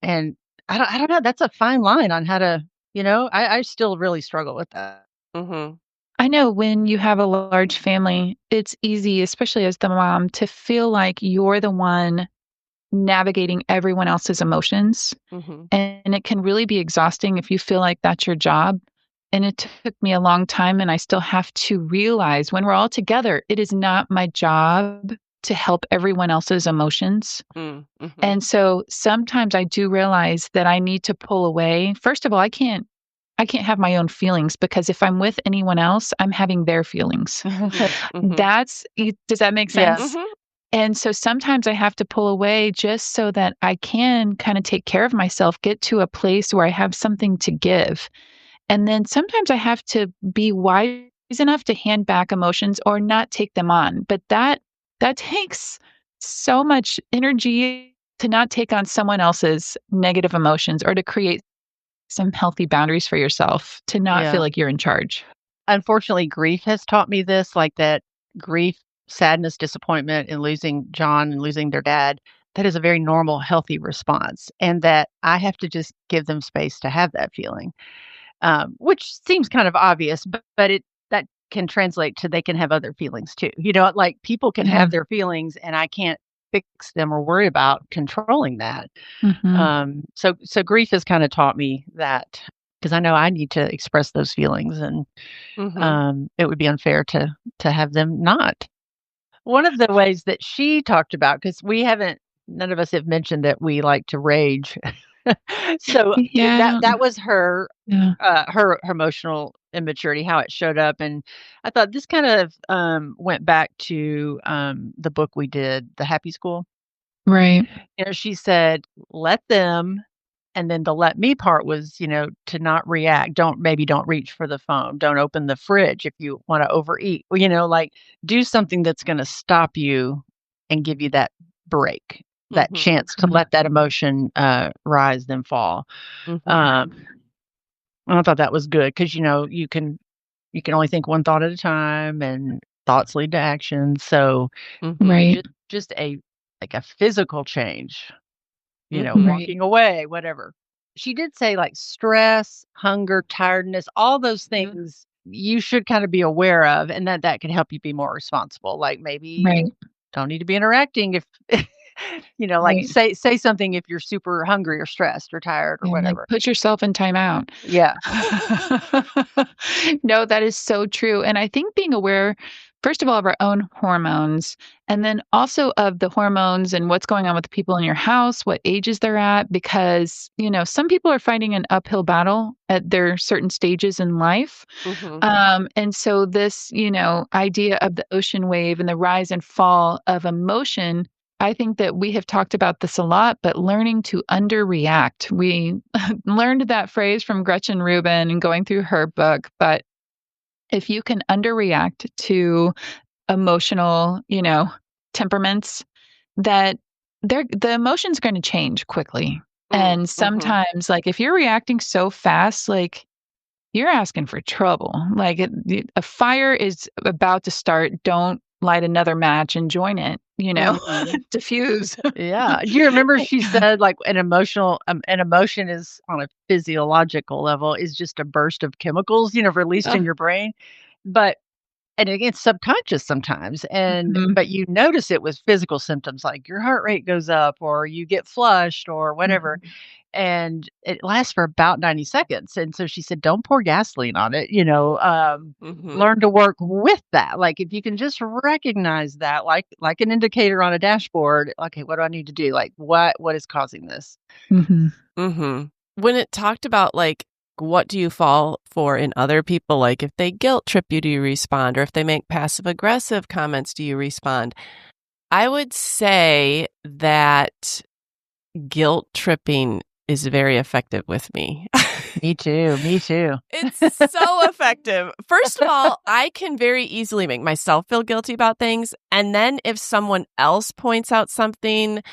S2: And I don't know. That's a fine line on how to, I still really struggle with that.
S3: I know when you have a large family, it's easy, especially as the mom, to feel like you're the one navigating everyone else's emotions. And it can really be exhausting if you feel like that's your job. And it took me a long time, and I still have to realize when we're all together, it is not my job to help everyone else's emotions. And so sometimes I do realize that I need to pull away. First of all, I can't have my own feelings because if I'm with anyone else, I'm having their feelings. Does that make sense? And so sometimes I have to pull away just so that I can kind of take care of myself, get to a place where I have something to give. And then sometimes I have to be wise enough to hand back emotions or not take them on. But that takes so much energy to not take on someone else's negative emotions or to create some healthy boundaries for yourself, to not feel like you're in charge.
S2: Unfortunately, grief has taught me this, like that grief, sadness, disappointment in losing John and losing their dad. That is a very normal, healthy response. And that I have to just give them space to have that feeling. Which seems kind of obvious, but that can translate to they can have other feelings too. Like people can have their feelings and I can't fix them or worry about controlling that. So grief has kind of taught me that because I know I need to express those feelings, and it would be unfair to have them not. One of the ways that she talked about, because none of us have mentioned that we like to rage. So
S3: Yeah.
S2: that was her
S3: Yeah.
S2: her emotional immaturity, how it showed up, and I thought this kind of went back to the book we did, The Happy School.
S3: Right.
S2: She said, "Let them," and then the "let me" part was, to not react. Don't reach for the phone. Don't open the fridge if you wanna overeat. Like, do something that's gonna stop you and give you that break, that chance to let that emotion, rise then fall. Um, and I thought that was good because you can only think one thought at a time, and thoughts lead to action. So,
S3: Right.
S2: just a physical change.
S3: Right.
S2: Walking away, whatever. She did say, like, stress, hunger, tiredness, all those things you should kinda be aware of, and that can help you be more responsible. Like, maybe
S3: Right.
S2: don't need to be interacting if like,
S3: Right.
S2: say something if you're super hungry or stressed or tired or
S3: Yeah, like,
S2: whatever.
S3: put yourself in timeout.
S2: Yeah.
S3: No, that is so true, and I think being aware, first of all, of our own hormones, and then also of the hormones and what's going on with the people in your house, what ages they're at, because, some people are fighting an uphill battle at their certain stages in life. And so this, idea of the ocean wave and the rise and fall of emotion, I think that we have talked about this a lot, but learning to underreact. We learned that phrase from Gretchen Rubin and going through her book. But if you can underreact to emotional, temperaments, that the emotion's going to change quickly. And sometimes, like, if you're reacting so fast, like, you're asking for trouble. Like, a fire is about to start. Don't light another match and join it, diffuse.
S2: Yeah. Do you remember she said, like, an emotion is on a physiological level is just a burst of chemicals, released
S3: Oh,
S2: in your brain. But and again, it's subconscious sometimes,
S3: mhm,
S2: but you notice it with physical symptoms, like your heart rate goes up or you get flushed or whatever,
S3: mhm.
S2: and it lasts for about 90 seconds, and so she said, "Don't pour gasoline on it," learn to work with that, like, if you can just recognize that, like an indicator on a dashboard, "Okay, what do I need to do? Like, what is causing this?"
S3: Mhm.
S1: When it talked about, like, what do you fall for in other people? Like, if they guilt trip you, do you respond? Or if they make passive aggressive comments, do you respond? I would say that guilt tripping is very effective with me.
S2: Me too, me too.
S1: It's so effective. First of all, I can very easily make myself feel guilty about things. And then if someone else points out something,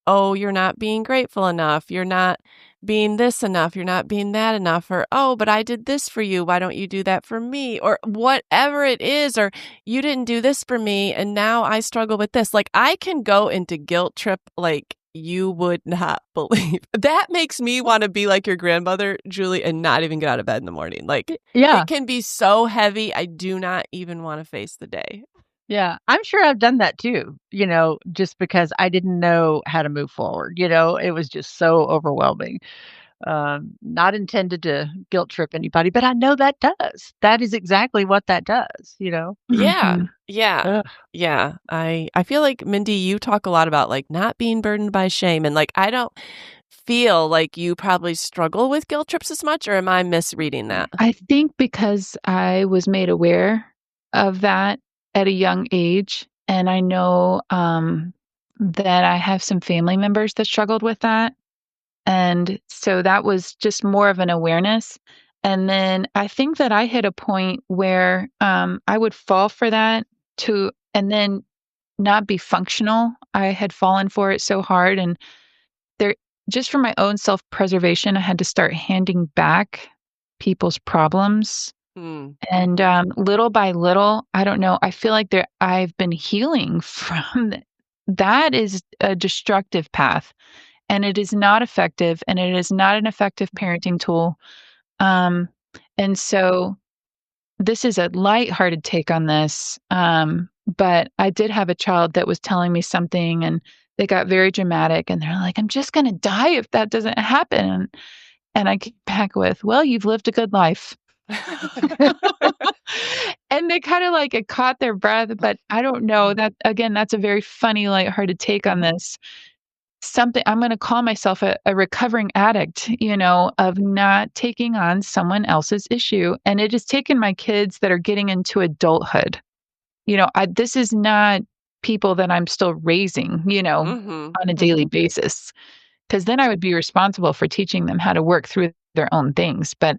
S1: oh, you're not being grateful enough. You're not being this enough. You're not being that enough. Or, oh, but I did this for you. Why don't you do that for me? Or whatever it is. Or you didn't do this for me. And now I struggle with this. Like, I can go into guilt trip like you would not believe. That makes me want to be like your grandmother, Julie, and not even get out of bed in the morning. Like,
S2: Yeah.
S1: it can be so heavy. I do not even want to face the day.
S2: Yeah, I'm sure I've done that too, just because I didn't know how to move forward, it was just so overwhelming. Not intended to guilt trip anybody, but I know that does. That is exactly what that does.
S1: Yeah.
S3: Mhm.
S1: Yeah.
S2: Ugh.
S1: Yeah. I feel like, Mindy, you talk a lot about, like, not being burdened by shame, and, like, I don't feel like you probably struggle with guilt trips as much, or am I misreading that?
S3: I think because I was made aware of that at a young age, and I know, that I have some family members that struggled with that. And so that was just more of an awareness. And then I think that I hit a point where I would fall for that and then not be functional. I had fallen for it so hard. And there, just for my own self preservation, I had to start handing back people's problems.
S1: Mm.
S3: And little by little, I don't know, I feel like I've been healing from that. That is a destructive path, and it is not effective, and it is not an effective parenting tool. Um, and so this is a lighthearted take on this. But I did have a child that was telling me something, and they got very dramatic, and they're like, "I'm just going to die if that doesn't happen." And I came back with, well, you've lived a good life. And they kind of like it caught their breath, but I don't know that again, that's a very funny, lighthearted take on this. Something I'm going to call myself a recovering addict, of not taking on someone else's issue. And it has taken my kids that are getting into adulthood. This is not people that I'm still raising, on a daily basis, because then I would be responsible for teaching them how to work through their own things. But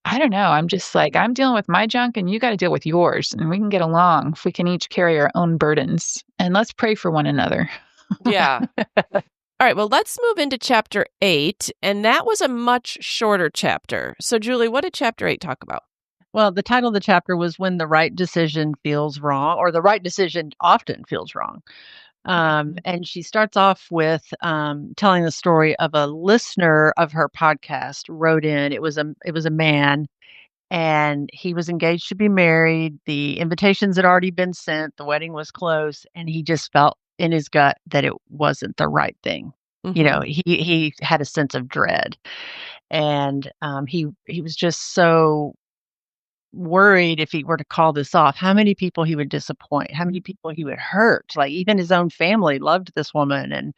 S3: I don't know. I'm just like, I'm dealing with my junk and you got to deal with yours. And we can get along if we can each carry our own burdens. And let's pray for one another.
S1: Yeah. All right, well, let's move into chapter 8, and that was a much shorter chapter. So, Julie, what did chapter 8 talk about?
S2: Well, the title of the chapter was When the Right Decision Feels Wrong, or the right decision often feels wrong. And she starts off with telling the story of a listener of her podcast wrote in. It was a man, and he was engaged to be married. The invitations had already been sent. The wedding was close, and he just felt in his gut that it wasn't the right thing. He had a sense of dread, and he was just so worried if he were to call this off, how many people he would disappoint, how many people he would hurt. Like even his own family loved this woman, and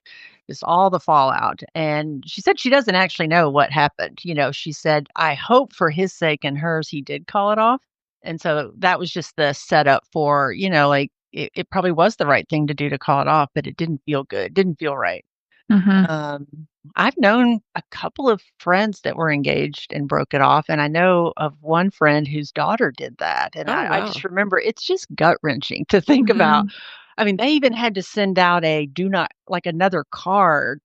S2: just all the fallout. And she said she doesn't actually know what happened. She said, I hope for his sake and hers, he did call it off. And so that was just the setup for, like it probably was the right thing to do to call it off, but it didn't feel good, didn't feel right. I've known a couple of friends that were engaged and broke it off. And I know of one friend whose daughter did that. And I just remember it's just gut wrenching to think about. I mean, they even had to send out another card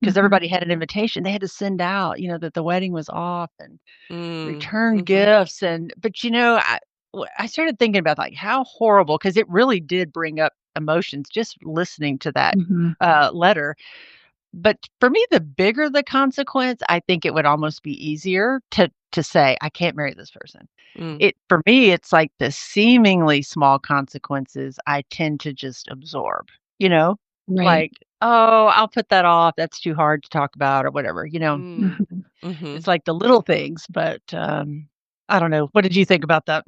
S2: because everybody had an invitation. They had to send out, that the wedding was off and return gifts. But I started thinking about like how horrible, because it really did bring up emotions just listening to that letter. But for me, the bigger the consequence, I think it would almost be easier to say, I can't marry this person. For me, it's like the seemingly small consequences I tend to just absorb,
S3: Right.
S2: like, oh, I'll put that off. That's too hard to talk about or whatever, It's like the little things, but I don't know. What did you think about that?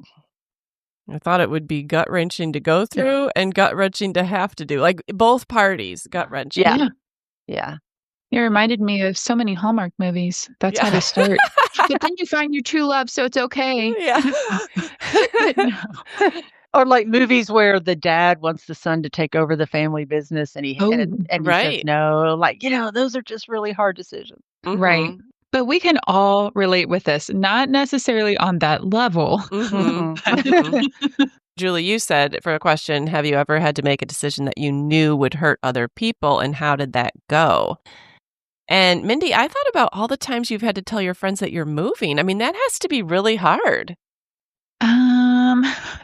S1: I thought it would be gut-wrenching to go through and gut-wrenching to have to do. Like both parties, gut-wrenching.
S2: Yeah.
S3: It reminded me of so many Hallmark movies. That's how they start. But then you find your true love, so it's okay.
S1: Yeah.
S2: Or like movies where the dad wants the son to take over the family business and he says no. Like, those are just really hard decisions.
S3: Right. But we can all relate with this, not necessarily on that level.
S1: Julie, you said for a question, have you ever had to make a decision that you knew would hurt other people, and how did that go? And Mindy, I thought about all the times you've had to tell your friends that you're moving. I mean, that has to be really hard.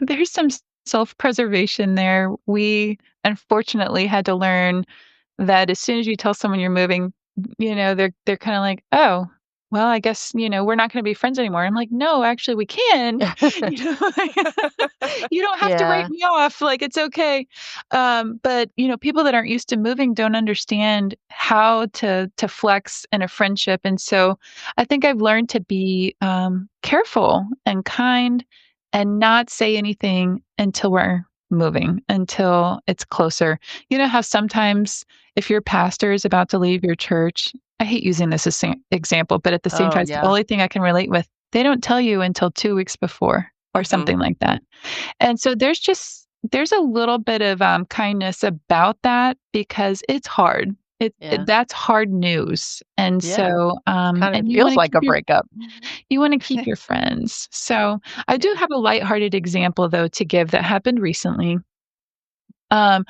S3: There's some self-preservation there. We unfortunately had to learn that as soon as you tell someone you're moving, they're kind of like, oh, well, I guess, we're not going to be friends anymore. I'm like, no, actually we can. You don't have to write me off. Like, it's okay. But, people that aren't used to moving don't understand how to flex in a friendship. And so I think I've learned to be careful and kind and not say anything until we're moving, until it's closer. You know how sometimes if your pastor is about to leave your church, I hate using this as an example, but at the same time, it's the only thing I can relate with. They don't tell you until 2 weeks before or something like that. And so there's a little bit of kindness about that because it's hard. That's hard news. And so
S2: kind of feels like a breakup.
S3: You want to keep your friends. So I do have a lighthearted example though to give that happened recently. I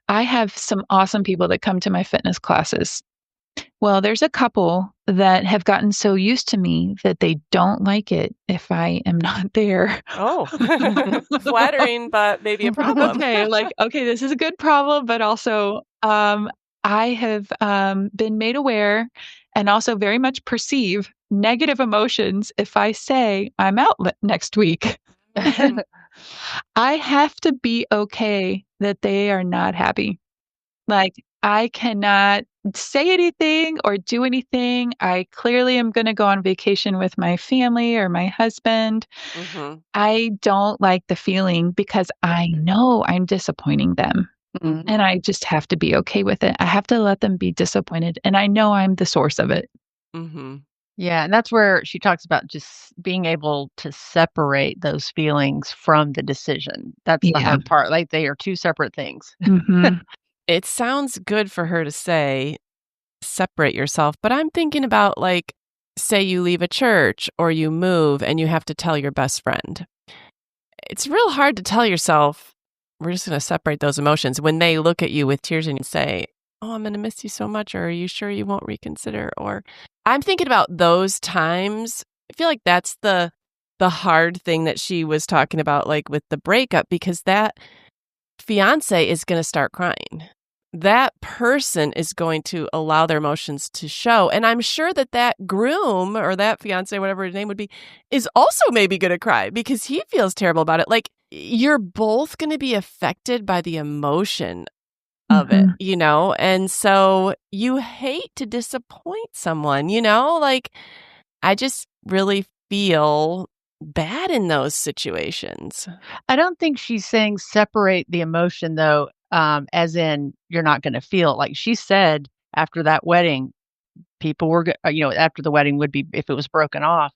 S3: have some awesome people that come to my fitness classes. Well, there's a couple that have gotten so used to me that they don't like it if I am not there.
S1: Oh, flattering, but maybe a problem.
S3: Okay, this is a good problem, but also I have been made aware and also very much perceive negative emotions if I say I'm out next week. I have to be okay that they are not happy. Like, I cannot say anything or do anything. I clearly am going to go on vacation with my family or my husband.
S1: Mhm.
S3: I don't like the feeling because I know I'm disappointing them.
S2: Mhm.
S3: And I just have to be okay with it. I have to let them be disappointed. And I know I'm the source of it.
S1: Mhm.
S2: Yeah, and that's where she talks about just being able to separate those feelings from the decision. That's the
S3: Yeah.
S2: hard part. Like, they are two separate things.
S3: Hmm.
S1: It sounds good for her to say, separate yourself, but I'm thinking about, like, say you leave a church or you move and you have to tell your best friend. It's real hard to tell yourself, we're just gonna separate those emotions when they look at you with tears and say, "Oh, I'm gonna miss you so much," or "Are you sure you won't reconsider?" Or I'm thinking about those times. I feel like that's the hard thing that she was talking about, like, with the breakup, because that fiance is gonna start crying. That person is going to allow their emotions to show, and I'm sure that that groom or that fiance, whatever his name would be, is also maybe gonna cry because he feels terrible about it. Like, you're both gonna be affected by the emotion of it,
S3: Hmm.
S1: you know? And so you hate to disappoint someone, you know? Like, I just really feel bad in those situations.
S2: I don't think she's saying separate the emotion though, as in you're not gonna feel it. Like she said after that wedding, people were after the wedding would be if it was broken off,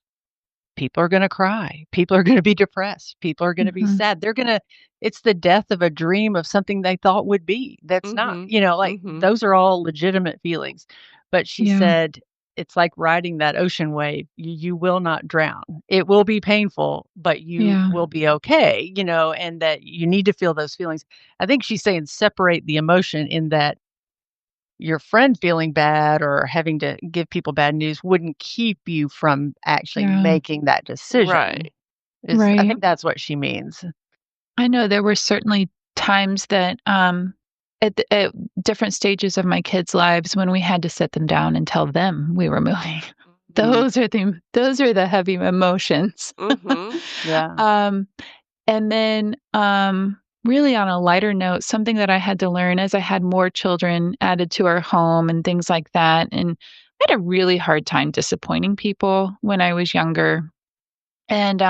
S2: people are gonna cry. People are gonna be depressed. People are gonna be
S3: Hmm.
S2: sad. It's the death of a dream of something they thought would be. That's not,
S1: Mhm.
S2: like
S1: Mhm.
S2: those are all legitimate feelings. But she
S3: Yeah.
S2: said it's like riding that ocean wave. You will not drown. It will be painful, but you
S3: Yeah.
S2: will be okay, and that you need to feel those feelings. I think she's saying separate the emotion in that your friend feeling bad or having to give people bad news wouldn't keep you from actually
S3: Yeah.
S2: making that decision.
S1: Right.
S2: I
S3: Right.
S2: think that's what she means.
S3: I know there were certainly times that at different stages of my kids' lives when we had to sit them down and tell them we were moving.
S2: Mhm.
S3: Those are the heavy emotions.
S1: Mhm.
S2: Yeah.
S3: um and then really on a lighter note, something that I had to learn as I had more children added to our home and things like that, and I had a really hard time disappointing people when I was younger. And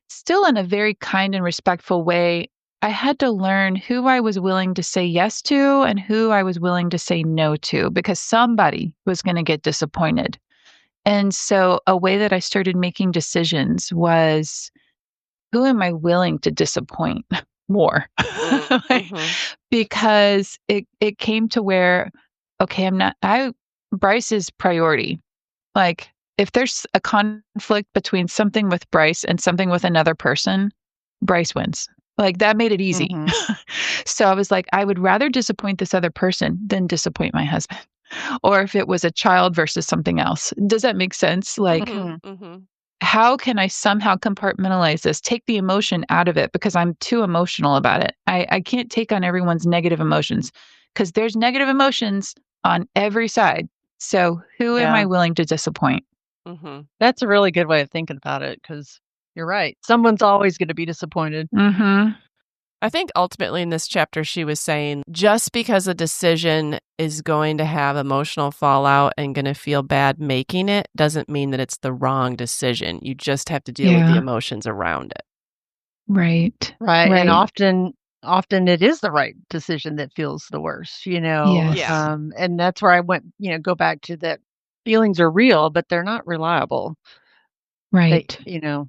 S3: still, in a very kind and respectful way, I had to learn who I was willing to say yes to and who I was willing to say no to because somebody was going to get disappointed. And so, a way that I started making decisions was who am I willing to disappoint more?
S1: Mm.
S3: Like,
S1: Mhm.
S3: because it came to where, okay, Bryce is priority. Like, if there's a conflict between something with Bryce and something with another person, Bryce wins. Like, that made it easy.
S2: Mhm.
S3: So I was like, I would rather disappoint this other person than disappoint my husband. Or if it was a child versus something else. Does that make sense? Like,
S1: Mhm.
S2: Mhm.
S1: Mhm.
S3: how can I somehow compartmentalize this, take the emotion out of it because I'm too emotional about it? I can't take on everyone's negative emotions because there's negative emotions on every side. So who am I
S2: Yeah.
S3: willing to disappoint?
S1: Mhm.
S2: That's a really good way of thinking about it because you're right. Someone's always gonna be disappointed.
S3: Mhm.
S1: I think ultimately in this chapter, she was saying just because a decision is going to have emotional fallout and going to feel bad making it doesn't mean that it's the wrong decision. You just have to deal with the
S3: Yeah.
S1: emotions around it.
S3: Right.
S2: Right, and
S3: Right.
S2: often it is the right decision that feels the worst,
S1: Yeah.
S3: Yes.
S2: and that's where I went, go back to that feelings are real, but they're not reliable. They
S3: Right.
S2: you know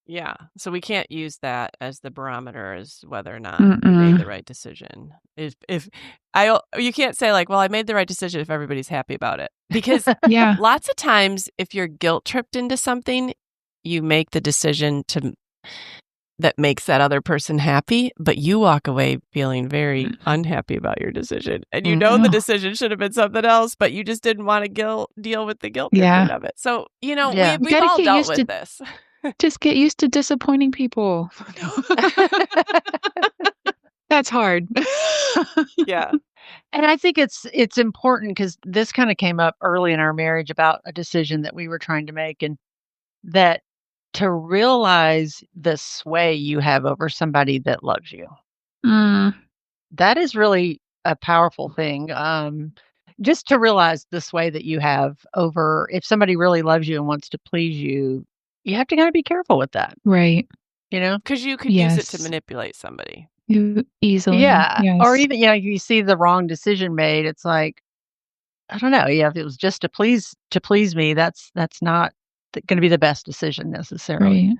S1: Yeah. So we can't use that as the barometer as whether or not you made
S3: Mm-mm.
S1: the right decision. If you can't say like, well, I made the right decision if everybody's happy about it. Because
S3: Yeah.
S1: lots of times if you're guilt tripped into something, you make the decision that makes that other person happy, but you walk away feeling very unhappy about your decision. And you know the
S2: Mhm.
S3: Oh,
S1: decision should have been something else, but you just didn't want to deal with the guilt tripping
S3: yeah.
S1: of it. So,
S2: Yeah.
S3: You
S1: we've
S3: gotta
S1: all
S3: get
S1: dealt
S3: used
S1: with
S3: to
S1: this.
S3: just get used to disappointing people. That's hard.
S1: Yeah.
S2: And I think it's important because this kinda came up early in our marriage about a decision that we were trying to make, and that to realize the sway you have over somebody that loves you.
S3: Mm,
S2: That is really a powerful thing. Just to realize the sway that you have over if somebody really loves you and wants to please you, you have to kind of be careful with that,
S3: Right.
S2: you know?
S1: Because you could use it to
S3: Yes.
S1: manipulate somebody.
S3: Easily.
S2: Yeah. Or
S3: Yes.
S2: even, you see the wrong decision made. It's like, I don't know. Yeah, if it was just to please me, that's not going to be the best decision necessarily.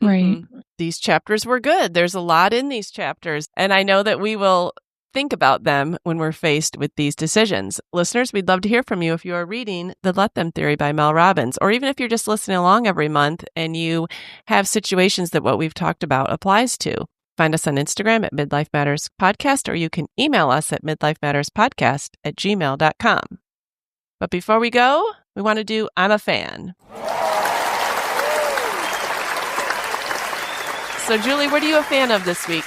S3: Right.
S1: These chapters were good. There's a lot in these chapters, and I know that we will think about them when we're faced with these decisions. Listeners, we'd love to hear from you if you are reading The Let Them Theory by Mel Robbins, or even if you're just listening along every month and you have situations that what we've talked about applies to. Find us on Instagram at Midlife Matters Podcast, or you can email us at midlifematterspodcast@gmail.com. But before we go, we want to do I'm a Fan. So, Julie, what are you a fan of this week?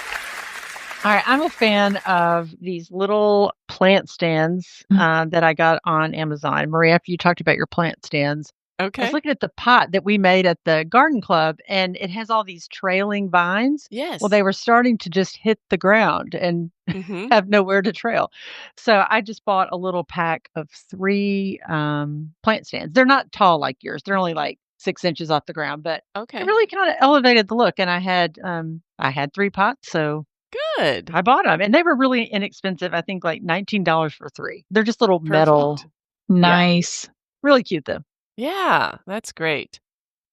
S2: All right, I'm a fan of these little plant stands that I got on Amazon. Maria, after you talked about your plant stands, I
S1: Okay.
S2: was looking at the pot that we made at the garden club, and it has all these trailing vines.
S1: Yes.
S2: Well, they were starting to just hit the ground and have nowhere to trail. So I just bought a little pack of 3 plant stands. They're not tall like yours. They're only like 6 inches off the ground, but it really kind of elevated the look. And I had 3 pots, so
S1: Good.
S2: I bought them, and they were really inexpensive. I think like $19 for 3. They're just little metal.
S3: Nice.
S2: Really cute though.
S1: Yeah, that's great.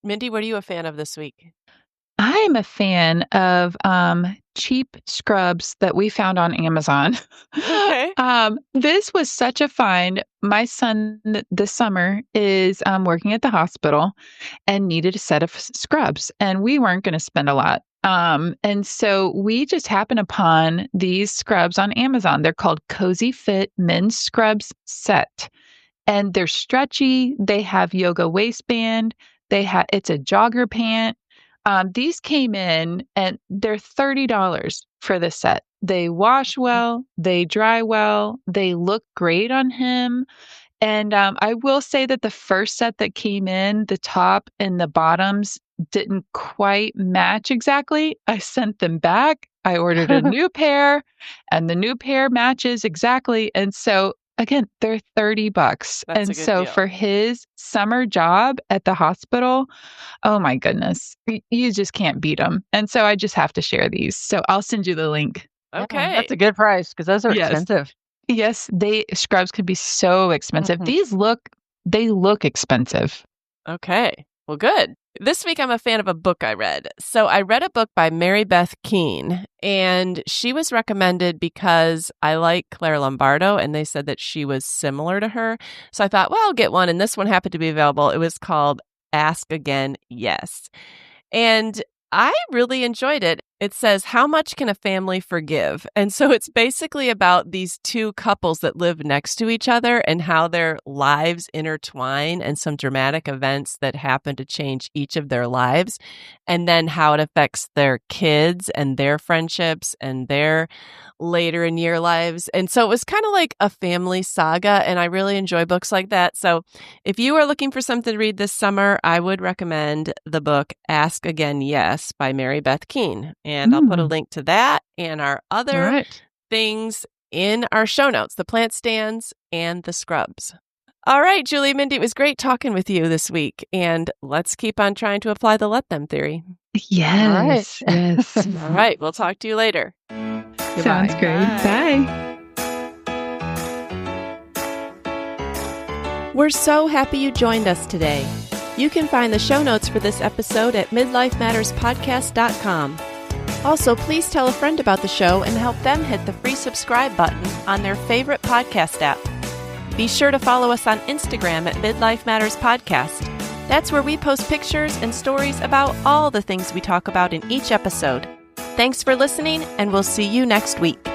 S1: Mindy, what are you a fan of this week?
S3: I am a fan of cheap scrubs that we found on Amazon.
S1: Okay.
S3: This was such a find. My son this summer is working at the hospital and needed a set of scrubs, and we weren't going to spend a lot. And so we just happened upon these scrubs on Amazon. They're called Cozy Fit Men's Scrubs Set. And they're stretchy. They have yoga waistband. It's a jogger pant. These came in and they're $30 for the set. They wash well, they dry well, they look great on him. And I will say that the first set that came in, the top and the bottoms didn't quite match exactly. I sent them back. I ordered a new pair, and the new pair matches exactly. And so again, they're $30.
S1: That's a
S3: and
S1: good
S3: so
S1: deal.
S3: for his summer job at the hospital, oh my goodness, you just can't beat them. And so I just have to share these. So I'll send you the link.
S1: Okay.
S2: Yeah, that's a good price because those are expensive.
S3: Yes, scrubs can be so expensive. They look expensive.
S1: Okay. Well, good. This week, I'm a fan of a book I read. So I read a book by Mary Beth Keane, and she was recommended because I like Claire Lombardo, and they said that she was similar to her. So I thought, well, I'll get one. And this one happened to be available. It was called Ask Again, Yes. And I really enjoyed it. It says, how much can a family forgive? And so it's basically about these 2 couples that live next to each other and how their lives intertwine and some dramatic events that happen to change each of their lives, and then how it affects their kids and their friendships and their later in year lives. And so it was kind of like a family saga, and I really enjoy books like that. So if you are looking for something to read this summer, I would recommend the book Ask Again, Yes by Mary Beth Keane. And I'll put a link to that and our other things in our show notes, the plant stands and the scrubs. All right, Julie, Mindy, it was great talking with you this week. And let's keep on trying to apply the Let Them theory.
S3: Yes.
S2: All right.
S3: Yes.
S1: All right. We'll talk to you later.
S3: Sounds great. Bye.
S1: We're so happy you joined us today. You can find the show notes for this episode at midlifematterspodcast.com. Also, please tell a friend about the show and help them hit the free subscribe button on their favorite podcast app. Be sure to follow us on Instagram at Midlife Matters Podcast. That's where we post pictures and stories about all the things we talk about in each episode. Thanks for listening, and we'll see you next week.